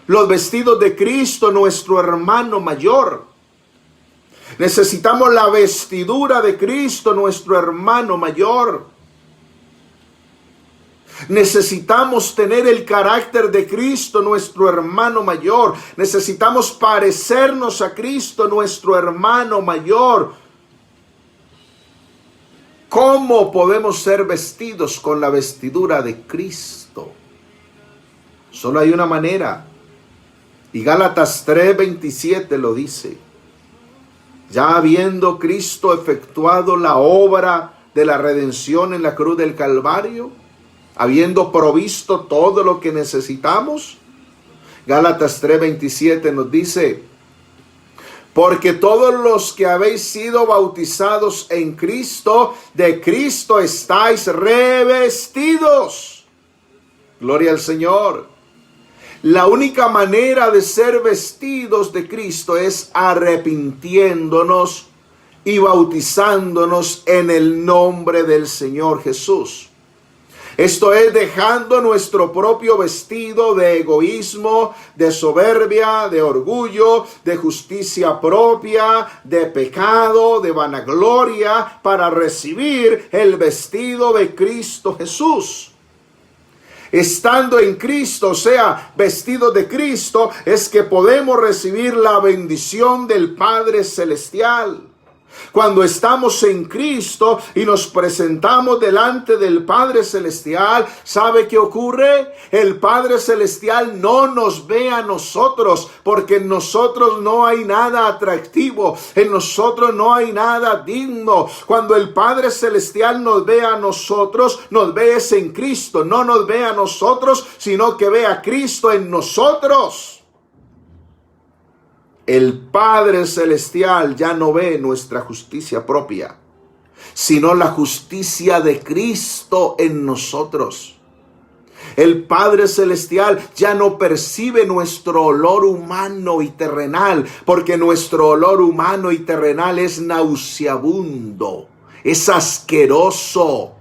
Speaker 1: los vestidos de Cristo, nuestro hermano mayor. Necesitamos la vestidura de Cristo, nuestro hermano mayor. Necesitamos tener el carácter de Cristo, nuestro hermano mayor. Necesitamos parecernos a Cristo, nuestro hermano mayor. ¿Cómo podemos ser vestidos con la vestidura de Cristo? Solo hay una manera. Y Gálatas 3:27 lo dice. Ya habiendo Cristo efectuado la obra de la redención en la cruz del Calvario, habiendo provisto todo lo que necesitamos, Gálatas 3:27 nos dice: porque todos los que habéis sido bautizados en Cristo, de Cristo estáis revestidos. Gloria al Señor. La única manera de ser vestidos de Cristo es arrepintiéndonos y bautizándonos en el nombre del Señor Jesús. Esto es dejando nuestro propio vestido de egoísmo, de soberbia, de orgullo, de justicia propia, de pecado, de vanagloria, para recibir el vestido de Cristo Jesús. Estando en Cristo, o sea, vestidos de Cristo, es que podemos recibir la bendición del Padre Celestial. Cuando estamos en Cristo y nos presentamos delante del Padre Celestial, ¿sabe qué ocurre? El Padre Celestial no nos ve a nosotros, porque en nosotros no hay nada atractivo, en nosotros no hay nada digno. Cuando el Padre Celestial nos ve a nosotros, nos ve en Cristo, no nos ve a nosotros, sino que ve a Cristo en nosotros. El Padre Celestial ya no ve nuestra justicia propia, sino la justicia de Cristo en nosotros. El Padre Celestial ya no percibe nuestro olor humano y terrenal, porque nuestro olor humano y terrenal es nauseabundo, es asqueroso.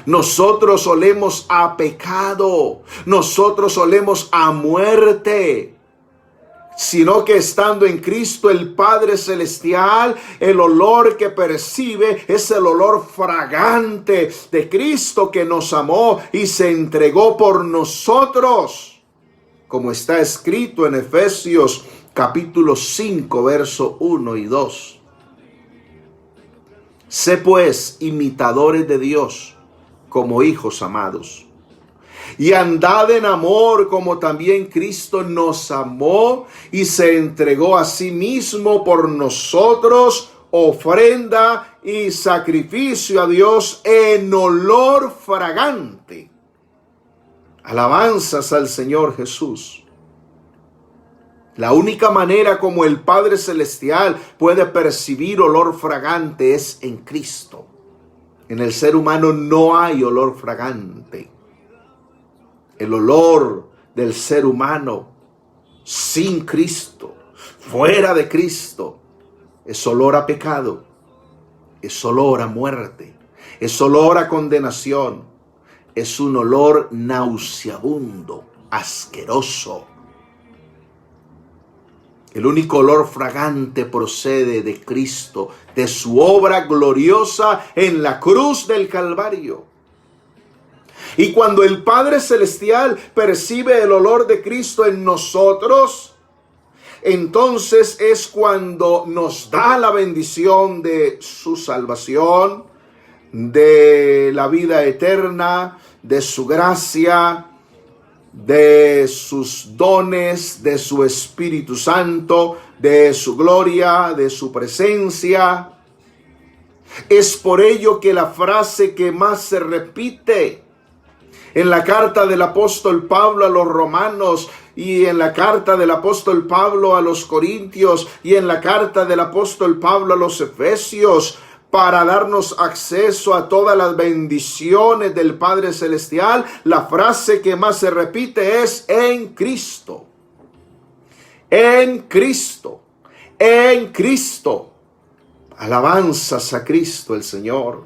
Speaker 1: Nosotros olemos a pecado, nosotros olemos a muerte, sino que estando en Cristo el Padre Celestial, el olor que percibe es el olor fragante de Cristo que nos amó y se entregó por nosotros, como está escrito en Efesios capítulo 5, verso 1 y 2. Sé pues imitadores de Dios como hijos amados, y andad en amor como también Cristo nos amó y se entregó a sí mismo por nosotros, ofrenda y sacrificio a Dios en olor fragante. Alabanzas al Señor Jesús. La única manera como el Padre Celestial puede percibir olor fragante es en Cristo. En el ser humano no hay olor fragante. El olor del ser humano sin Cristo, fuera de Cristo, es olor a pecado, es olor a muerte, es olor a condenación, es un olor nauseabundo, asqueroso. El único olor fragante procede de Cristo, de su obra gloriosa en la cruz del Calvario. Y cuando el Padre Celestial percibe el olor de Cristo en nosotros, entonces es cuando nos da la bendición de su salvación, de la vida eterna, de su gracia, de sus dones, de su Espíritu Santo, de su gloria, de su presencia. Es por ello que la frase que más se repite en la carta del apóstol Pablo a los romanos, y en la carta del apóstol Pablo a los corintios, y en la carta del apóstol Pablo a los efesios, para darnos acceso a todas las bendiciones del Padre Celestial, la frase que más se repite es en Cristo. En Cristo. En Cristo. Alabanzas a Cristo el Señor.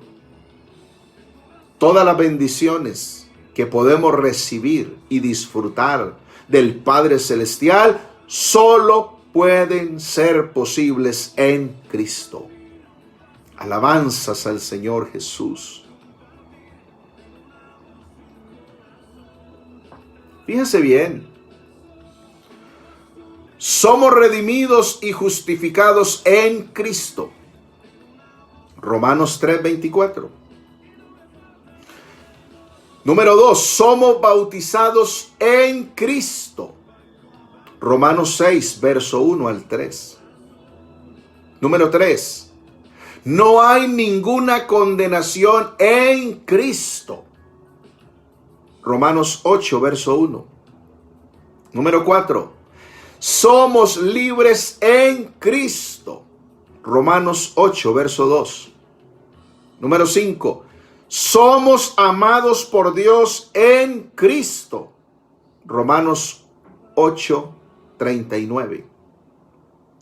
Speaker 1: Todas las bendiciones que podemos recibir y disfrutar del Padre Celestial solo pueden ser posibles en Cristo. Alabanzas al Señor Jesús. Fíjense bien. Somos redimidos y justificados en Cristo. Romanos 3:24. Número 2. Somos bautizados en Cristo. Romanos 6, verso 1 al 3. Número 3. No hay ninguna condenación en Cristo. Romanos 8, verso 1. Número 4. Somos libres en Cristo. Romanos 8, verso 2. Número 5. Somos amados por Dios en Cristo. Romanos 8, 39.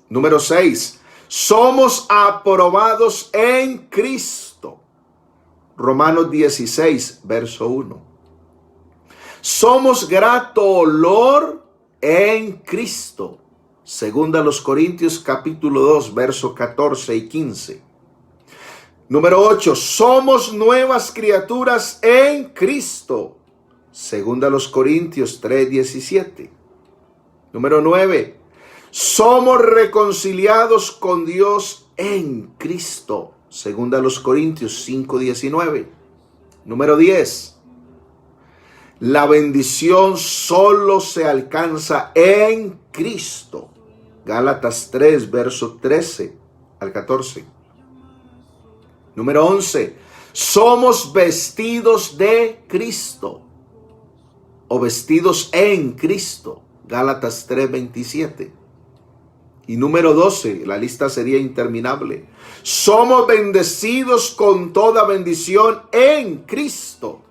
Speaker 1: Número 6. Somos aprobados en Cristo. Romanos 16, verso 1. Somos grato olor en Cristo. Segunda a los Corintios capítulo 2, verso 14 y 15. Número 8. Somos nuevas criaturas en Cristo. Segunda a los Corintios 3, 17. Número 9. Somos reconciliados con Dios en Cristo. Segunda a los Corintios 5:19. Número 10. La bendición solo se alcanza en Cristo. Gálatas 3, verso 13 al 14. Número 11. Somos vestidos de Cristo. O vestidos en Cristo. Gálatas 3:27. Y número 12, la lista sería interminable. Somos bendecidos con toda bendición en Cristo.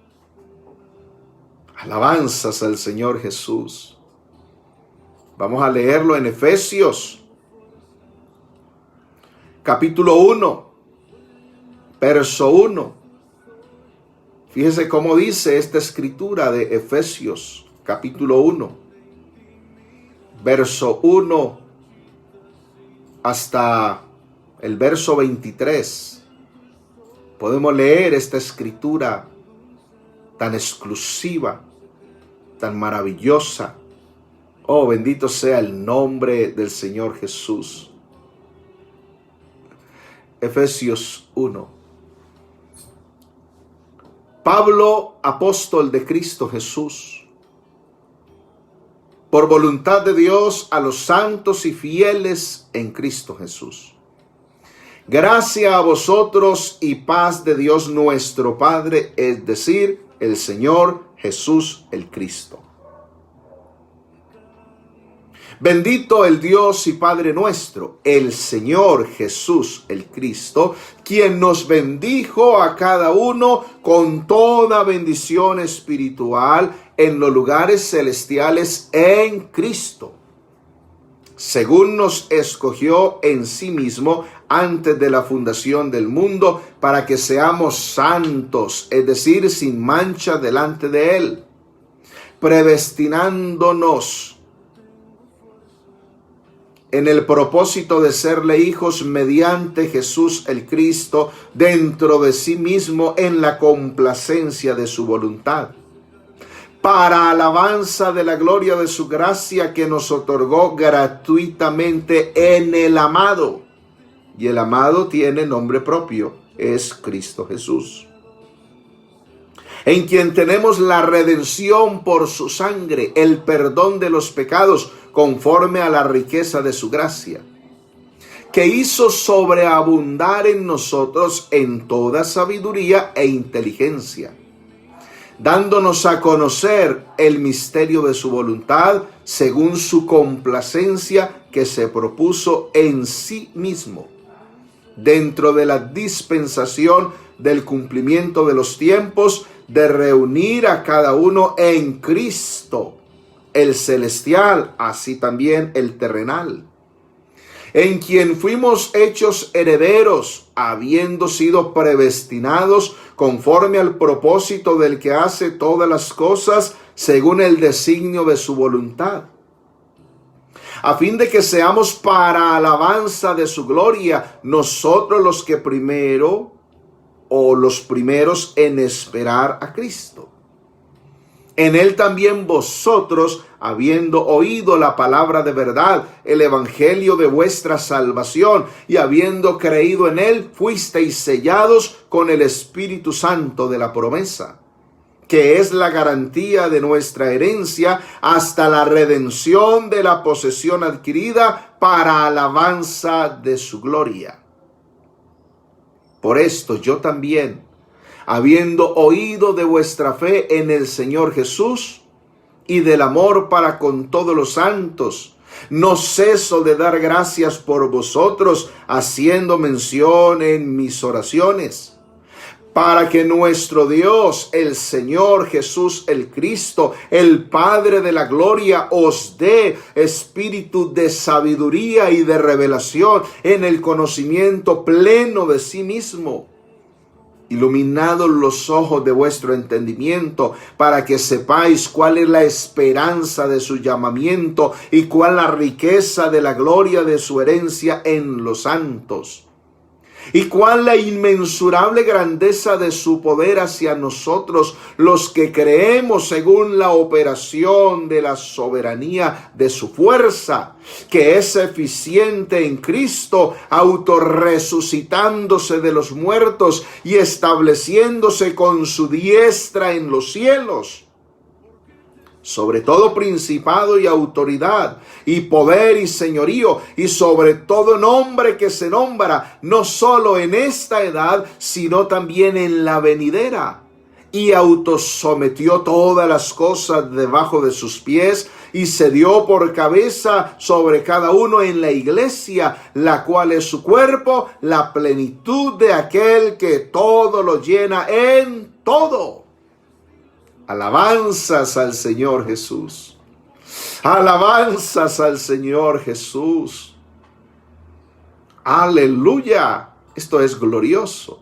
Speaker 1: Alabanzas al Señor Jesús. Vamos a leerlo en Efesios, capítulo 1, verso 1. Fíjese cómo dice esta escritura de Efesios capítulo 1, verso 1 hasta el verso 23. Podemos leer esta escritura tan exclusiva, tan maravillosa. Oh, bendito sea el nombre del Señor Jesús. Efesios 1. Pablo, apóstol de Cristo Jesús, por voluntad de Dios a los santos y fieles en Cristo Jesús. Gracia a vosotros y paz de Dios nuestro Padre, es decir, el Señor Jesús el Cristo. Bendito el Dios y Padre nuestro, el Señor Jesús el Cristo, quien nos bendijo a cada uno con toda bendición espiritual en los lugares celestiales en Cristo, según nos escogió en sí mismo antes de la fundación del mundo, para que seamos santos, es decir, sin mancha delante de Él, predestinándonos en el propósito de serle hijos mediante Jesús el Cristo, dentro de sí mismo en la complacencia de su voluntad, para alabanza de la gloria de su gracia que nos otorgó gratuitamente en el amado. Y el amado tiene nombre propio, es Cristo Jesús, en quien tenemos la redención por su sangre, el perdón de los pecados, conforme a la riqueza de su gracia, que hizo sobreabundar en nosotros en toda sabiduría e inteligencia, dándonos a conocer el misterio de su voluntad, según su complacencia que se propuso en sí mismo, dentro de la dispensación del cumplimiento de los tiempos, de reunir a cada uno en Cristo, el celestial, así también el terrenal, en quien fuimos hechos herederos, habiendo sido predestinados conforme al propósito del que hace todas las cosas según el designio de su voluntad, a fin de que seamos para alabanza de su gloria, nosotros los primeros en esperar a Cristo. En Él también vosotros, habiendo oído la palabra de verdad, el evangelio de vuestra salvación, y habiendo creído en Él, fuisteis sellados con el Espíritu Santo de la promesa, que es la garantía de nuestra herencia hasta la redención de la posesión adquirida para alabanza de su gloria. Por esto yo también, habiendo oído de vuestra fe en el Señor Jesús y del amor para con todos los santos, no ceso de dar gracias por vosotros, haciendo mención en mis oraciones, para que nuestro Dios, el Señor Jesús el Cristo, el Padre de la gloria, os dé espíritu de sabiduría y de revelación en el conocimiento pleno de sí mismo, iluminados los ojos de vuestro entendimiento, para que sepáis cuál es la esperanza de su llamamiento y cuál la riqueza de la gloria de su herencia en los santos, y cuál la inmensurable grandeza de su poder hacia nosotros, los que creemos, según la operación de la soberanía de su fuerza, que es eficiente en Cristo, autorresucitándose de los muertos y estableciéndose con su diestra en los cielos, sobre todo principado y autoridad, y poder y señorío, y sobre todo nombre que se nombra, no solo en esta edad, sino también en la venidera. Y autosometió todas las cosas debajo de sus pies, y se dio por cabeza sobre cada uno en la iglesia, la cual es su cuerpo, la plenitud de aquel que todo lo llena en todo. Alabanzas al Señor Jesús. Alabanzas al Señor Jesús. Aleluya. Esto es glorioso.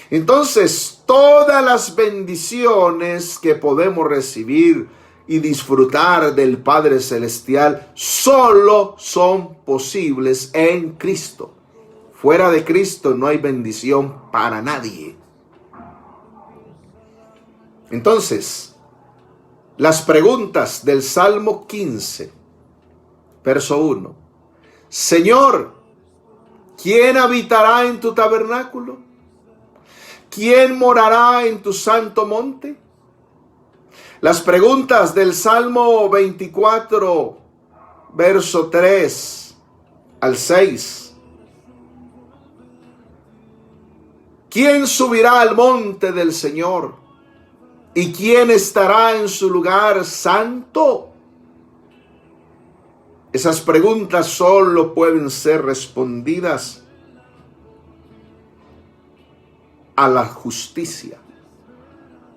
Speaker 1: Entonces, todas las bendiciones que podemos recibir y disfrutar del Padre Celestial solo son posibles en Cristo. Fuera de Cristo no hay bendición para nadie. Entonces, las preguntas del Salmo 15, verso 1. Señor, ¿quién habitará en tu tabernáculo? ¿Quién morará en tu santo monte? Las preguntas del Salmo 24, verso 3 al 6. ¿Quién subirá al monte del Señor? ¿Y quién estará en su lugar santo? Esas preguntas solo pueden ser respondidas a la justicia,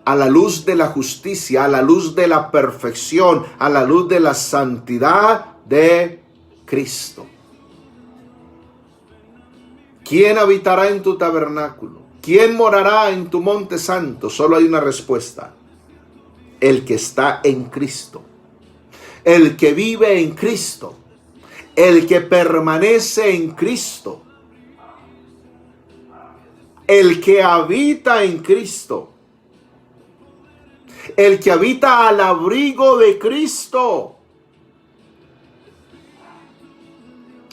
Speaker 1: a la luz de la justicia, a la luz de la perfección, a la luz de la santidad de Cristo. ¿Quién habitará en tu tabernáculo? ¿Quién morará en tu monte santo? Solo hay una respuesta: el que está en Cristo, el que vive en Cristo, el que permanece en Cristo, el que habita en Cristo, el que habita al abrigo de Cristo.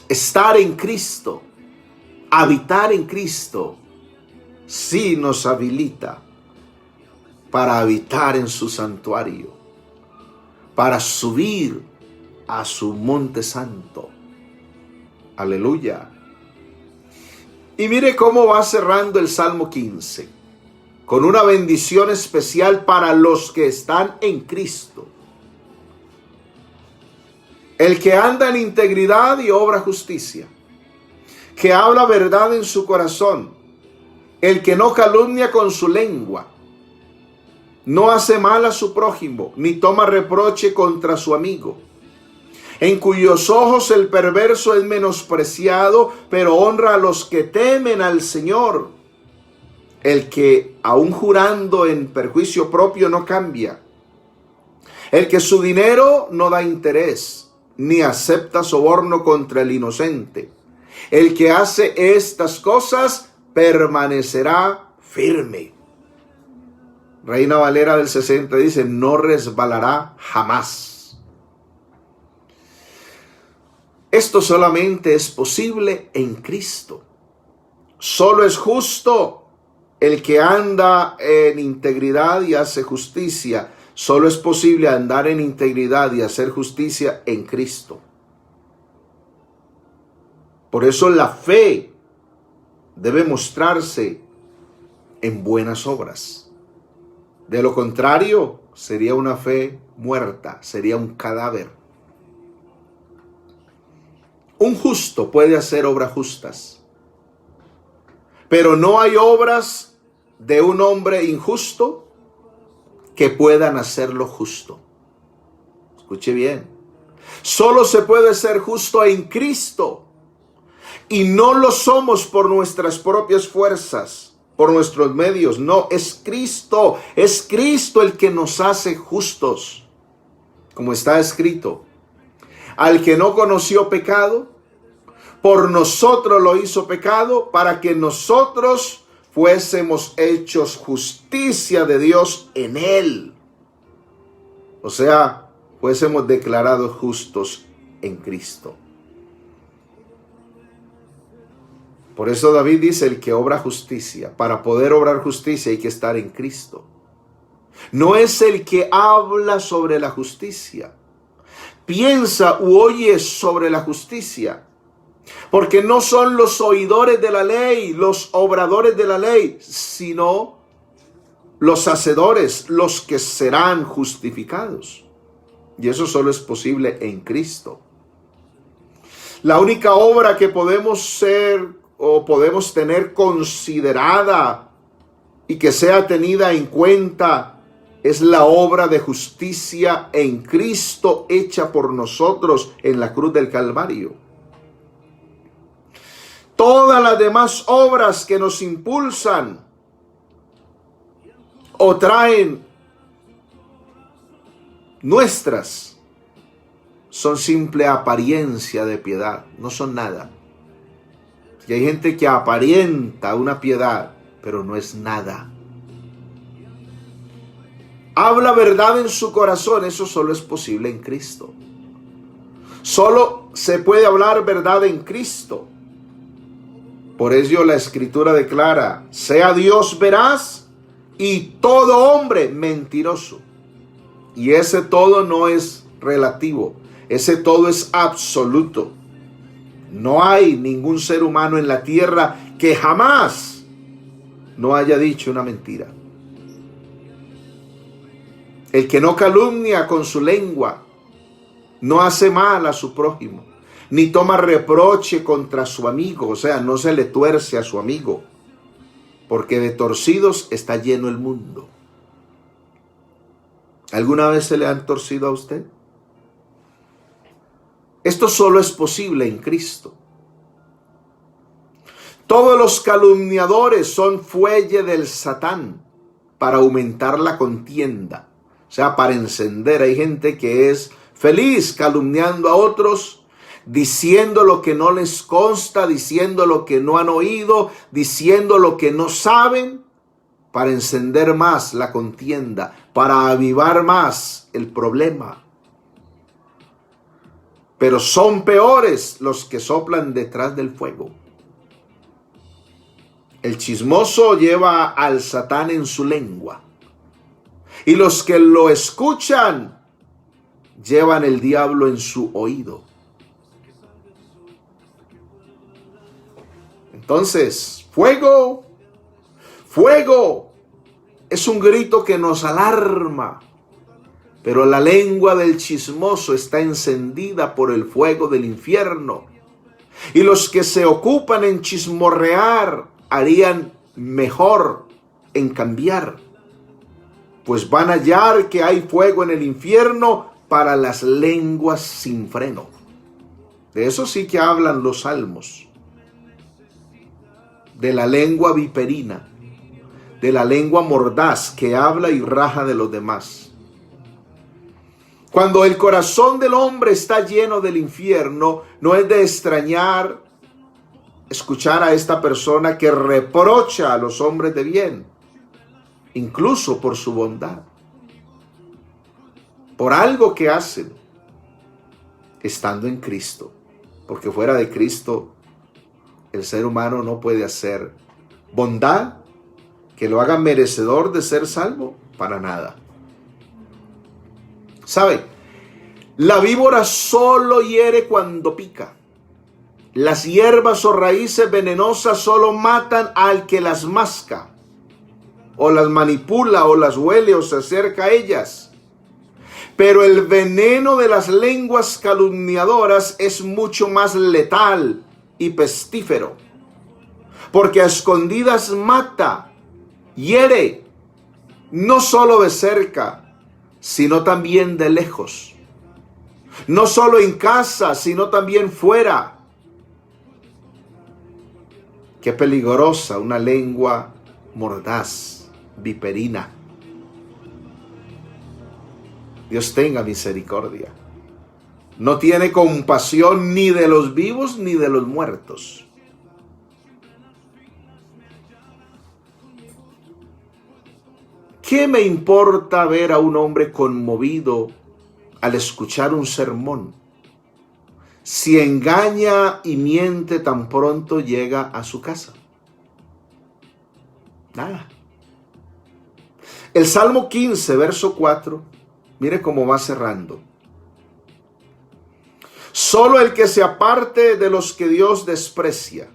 Speaker 1: Estar en Cristo, habitar en Cristo, sí nos habilita para habitar en su santuario, para subir a su monte santo. Aleluya. Y mire cómo va cerrando el Salmo 15, con una bendición especial para los que están en Cristo. El que anda en integridad y obra justicia, que habla verdad en su corazón, el que no calumnia con su lengua, no hace mal a su prójimo, ni toma reproche contra su amigo, en cuyos ojos el perverso es menospreciado, pero honra a los que temen al Señor. El que, aun jurando en perjuicio propio, no cambia. El que su dinero no da interés, ni acepta soborno contra el inocente. El que hace estas cosas permanecerá firme. Reina Valera del 60 dice: no resbalará jamás. Esto solamente es posible en Cristo. Solo es justo el que anda en integridad y hace justicia. Solo es posible andar en integridad y hacer justicia en Cristo. Por eso la fe debe mostrarse en buenas obras. De lo contrario, sería una fe muerta, sería un cadáver. Un justo puede hacer obras justas, pero no hay obras de un hombre injusto que puedan hacerlo justo. Escuche bien. Solo se puede ser justo en Cristo, y no lo somos por nuestras propias fuerzas, por nuestros medios. No, es Cristo el que nos hace justos. Como está escrito: al que no conoció pecado, por nosotros lo hizo pecado, para que nosotros fuésemos hechos justicia de Dios en él. O sea, fuésemos declarados justos en Cristo. Por eso David dice: el que obra justicia. Para poder obrar justicia hay que estar en Cristo. No es el que habla sobre la justicia, piensa u oye sobre la justicia. Porque no son los oidores de la ley, los obradores de la ley, sino los hacedores, los que serán justificados. Y eso solo es posible en Cristo. La única obra que podemos ser o podemos tener considerada y que sea tenida en cuenta es la obra de justicia en Cristo hecha por nosotros en la cruz del Calvario. Todas las demás obras que nos impulsan o traen nuestras son simple apariencia de piedad, no son nada. Y hay gente que aparenta una piedad, pero no es nada. Habla verdad en su corazón, eso solo es posible en Cristo. Solo se puede hablar verdad en Cristo. Por ello la Escritura declara, sea Dios veraz y todo hombre mentiroso. Y ese todo no es relativo, ese todo es absoluto. No hay ningún ser humano en la tierra que jamás no haya dicho una mentira. El que no calumnia con su lengua, no hace mal a su prójimo, ni toma reproche contra su amigo, o sea, no se le tuerce a su amigo, porque de torcidos está lleno el mundo. ¿Alguna vez se le han torcido a usted? Esto solo es posible en Cristo. Todos los calumniadores son fuelle del Satán para aumentar la contienda, o sea, para encender. Hay gente que es feliz calumniando a otros, diciendo lo que no les consta, diciendo lo que no han oído, diciendo lo que no saben, para encender más la contienda, para avivar más el problema. Pero son peores los que soplan detrás del fuego. El chismoso lleva al Satán en su lengua, y los que lo escuchan llevan el diablo en su oído. Entonces, fuego, fuego, es un grito que nos alarma, pero la lengua del chismoso está encendida por el fuego del infierno. Y los que se ocupan en chismorrear harían mejor en cambiar, pues van a hallar que hay fuego en el infierno para las lenguas sin freno. De eso sí que hablan los salmos. De la lengua viperina, de la lengua mordaz que habla y raja de los demás. Cuando el corazón del hombre está lleno del infierno, no es de extrañar escuchar a esta persona que reprocha a los hombres de bien, incluso por su bondad, por algo que hacen estando en Cristo, porque fuera de Cristo el ser humano no puede hacer bondad que lo haga merecedor de ser salvo, para nada. ¿Sabe? La víbora solo hiere cuando pica. Las hierbas o raíces venenosas solo matan al que las masca, o las manipula, o las huele, o se acerca a ellas. Pero el veneno de las lenguas calumniadoras es mucho más letal y pestífero, porque a escondidas mata, hiere, no solo de cerca, sino también de lejos. No solo en casa, sino también fuera. Qué peligrosa una lengua mordaz, viperina. Dios tenga misericordia. No tiene compasión ni de los vivos ni de los muertos. ¿Qué me importa ver a un hombre conmovido al escuchar un sermón, si engaña y miente tan pronto llega a su casa? Nada. El Salmo 15, verso 4, mire cómo va cerrando. Solo el que se aparte de los que Dios desprecia,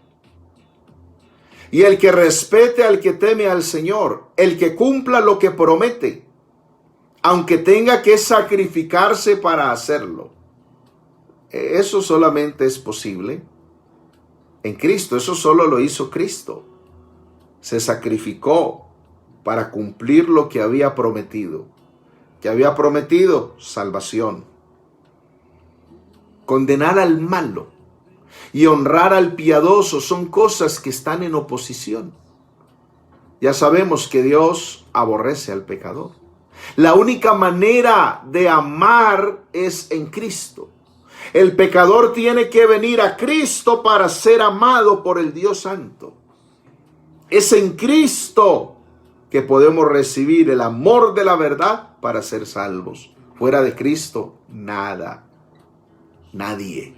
Speaker 1: y el que respete al que teme al Señor, el que cumpla lo que promete, aunque tenga que sacrificarse para hacerlo. Eso solamente es posible en Cristo. Eso solo lo hizo Cristo. Se sacrificó para cumplir lo que había prometido. Que había prometido salvación. Condenar al malo y honrar al piadoso son cosas que están en oposición. Ya sabemos que Dios aborrece al pecador. La única manera de amar es en Cristo. El pecador tiene que venir a Cristo para ser amado por el Dios Santo. Es en Cristo que podemos recibir el amor de la verdad para ser salvos. Fuera de Cristo, nada, nadie.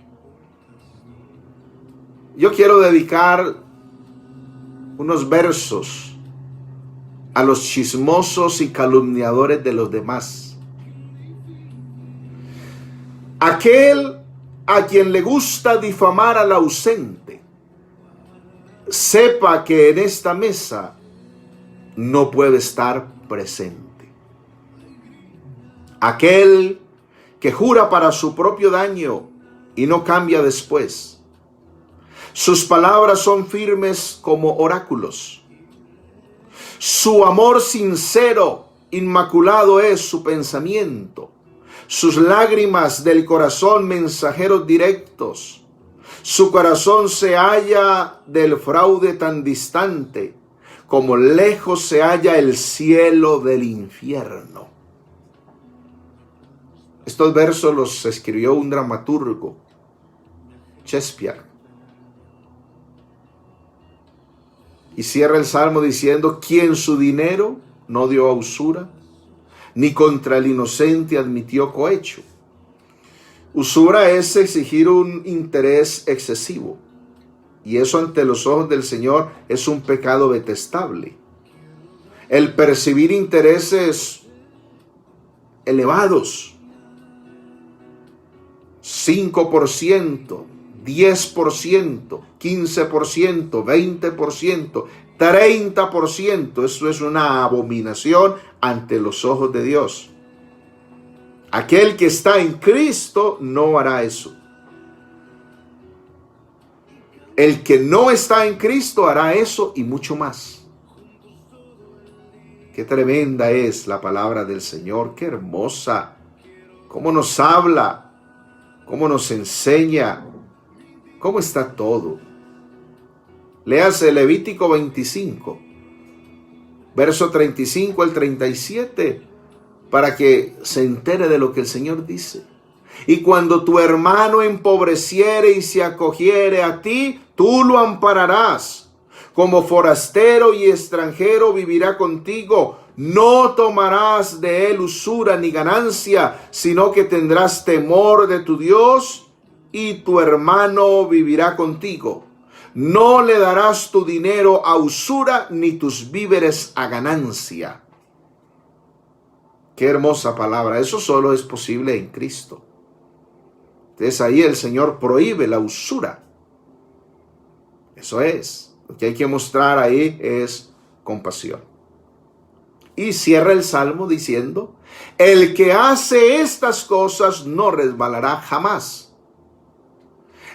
Speaker 1: Yo quiero dedicar unos versos a los chismosos y calumniadores de los demás. Aquel a quien le gusta difamar al ausente, sepa que en esta mesa no puede estar presente. Aquel que jura para su propio daño y no cambia después. Sus palabras son firmes como oráculos. Su amor sincero, inmaculado es su pensamiento. Sus lágrimas del corazón mensajeros directos. Su corazón se halla del fraude tan distante como lejos se halla el cielo del infierno. Estos versos los escribió un dramaturgo, Shakespeare. Y cierra el salmo diciendo: quien su dinero no dio a usura, ni contra el inocente admitió cohecho. Usura es exigir un interés excesivo. Y eso ante los ojos del Señor es un pecado detestable. El percibir intereses elevados, 5%, 10%, 15%, 20%, 30%. Eso es una abominación ante los ojos de Dios. Aquel que está en Cristo no hará eso. El que no está en Cristo hará eso y mucho más. Qué tremenda es la palabra del Señor, qué hermosa. Cómo nos habla, cómo nos enseña, cómo está todo. Léase Levítico 25, verso 35 al 37, para que se entere de lo que el Señor dice. Y cuando tu hermano empobreciere y se acogiere a ti, tú lo ampararás. Como forastero y extranjero vivirá contigo. No tomarás de él usura ni ganancia, sino que tendrás temor de tu Dios, y tu hermano vivirá contigo. No le darás tu dinero a usura, ni tus víveres a ganancia. Qué hermosa palabra. Eso solo es posible en Cristo. Entonces ahí el Señor prohíbe la usura. Eso es. Lo que hay que mostrar ahí es compasión. Y cierra el salmo diciendo: el que hace estas cosas no resbalará jamás.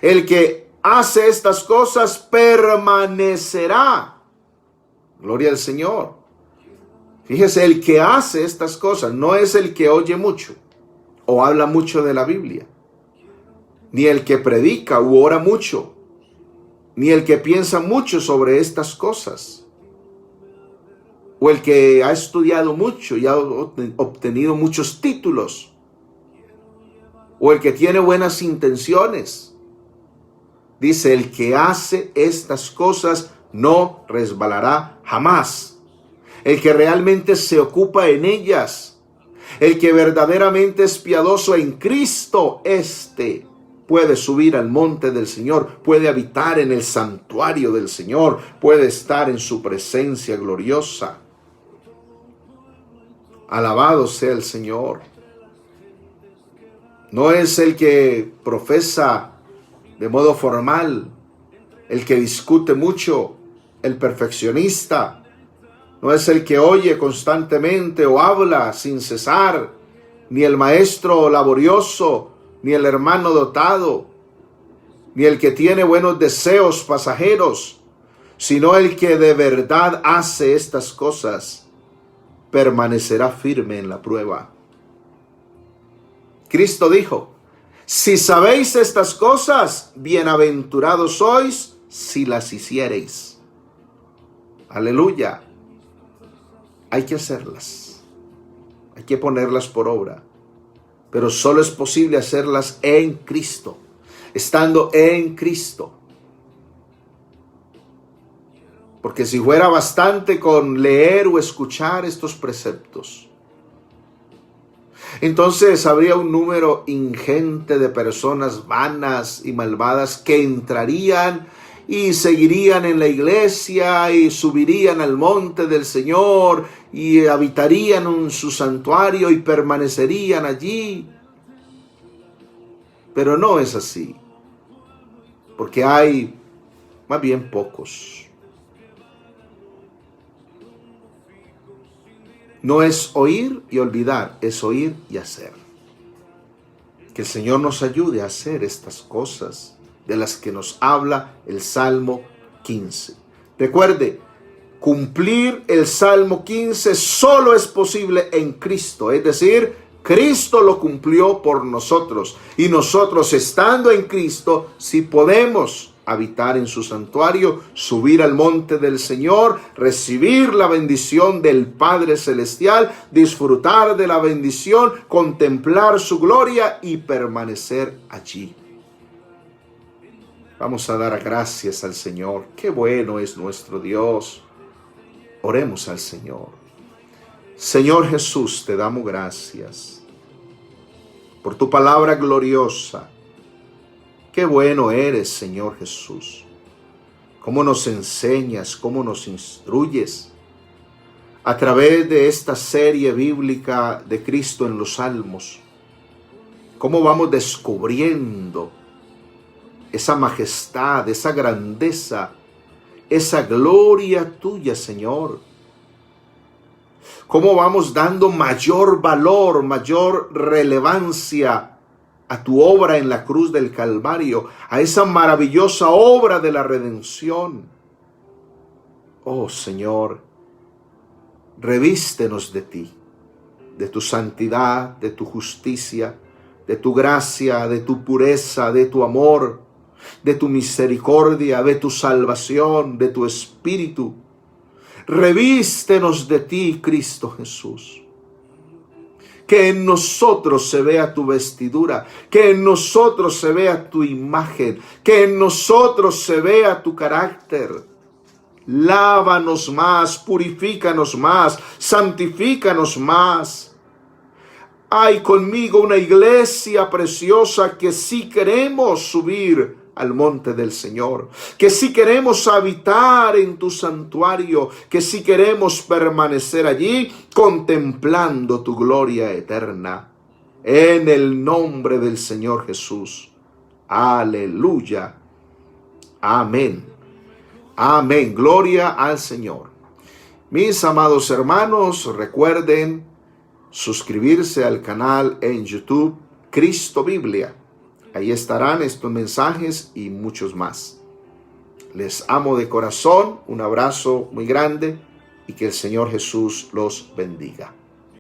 Speaker 1: El que hace estas cosas permanecerá. Gloria al Señor. Fíjese, el que hace estas cosas no es el que oye mucho o habla mucho de la Biblia, ni el que predica u ora mucho, ni el que piensa mucho sobre estas cosas, o el que ha estudiado mucho y ha obtenido muchos títulos, o el que tiene buenas intenciones. Dice: el que hace estas cosas no resbalará jamás. El que realmente se ocupa en ellas, el que verdaderamente es piadoso en Cristo, puede subir al monte del Señor, puede habitar en el santuario del Señor, puede estar en su presencia gloriosa. Alabado sea el Señor. No es el que profesa de modo formal, el que discute mucho, el perfeccionista. No es el que oye constantemente o habla sin cesar, ni el maestro laborioso, ni el hermano dotado, ni el que tiene buenos deseos pasajeros, sino el que de verdad hace estas cosas, permanecerá firme en la prueba. Cristo dijo: si sabéis estas cosas, bienaventurados sois si las hiciereis. Aleluya. hay que hacerlas. Hay que ponerlas por obra. Pero solo es posible hacerlas en Cristo, estando en Cristo. Porque si fuera bastante con leer o escuchar estos preceptos, entonces habría un número ingente de personas vanas y malvadas que entrarían y seguirían en la iglesia y subirían al monte del Señor y habitarían en su santuario y permanecerían allí. Pero no es así, porque hay más bien pocos. No es oír y olvidar, es oír y hacer. Que el Señor nos ayude a hacer estas cosas de las que nos habla el Salmo 15. Recuerde, cumplir el Salmo 15 solo es posible en Cristo, es decir, Cristo lo cumplió por nosotros y nosotros estando en Cristo sí podemos habitar en su santuario, subir al monte del Señor, recibir la bendición del Padre Celestial, disfrutar de la bendición, contemplar su gloria y permanecer allí. Vamos a dar gracias al Señor. Qué bueno es nuestro Dios. Oremos al Señor. Señor Jesús, te damos gracias por tu palabra gloriosa. Qué bueno eres, Señor Jesús. Cómo nos enseñas, cómo nos instruyes a través de esta serie bíblica de Cristo en los Salmos. Cómo vamos descubriendo esa majestad, esa grandeza, esa gloria tuya, Señor. Cómo vamos dando mayor valor, mayor relevancia a tu obra en la cruz del Calvario, a esa maravillosa obra de la redención. Oh Señor, revístenos de ti, de tu santidad, de tu justicia, de tu gracia, de tu pureza, de tu amor, de tu misericordia, de tu salvación, de tu espíritu. Revístenos de ti, Cristo Jesús. Que en nosotros se vea tu vestidura, que en nosotros se vea tu imagen, que en nosotros se vea tu carácter. Lávanos más, purifícanos más, santifícanos más. Hay conmigo una iglesia preciosa que sí queremos subir al monte del Señor, que sí queremos habitar en tu santuario, que sí queremos permanecer allí contemplando tu gloria eterna. En el nombre del Señor Jesús. Aleluya. Amén. Amén. Gloria al Señor. Mis amados hermanos, recuerden suscribirse al canal en YouTube Cristo Biblia. Ahí estarán estos mensajes y muchos más. Les amo de corazón, un abrazo muy grande y que el Señor Jesús los bendiga.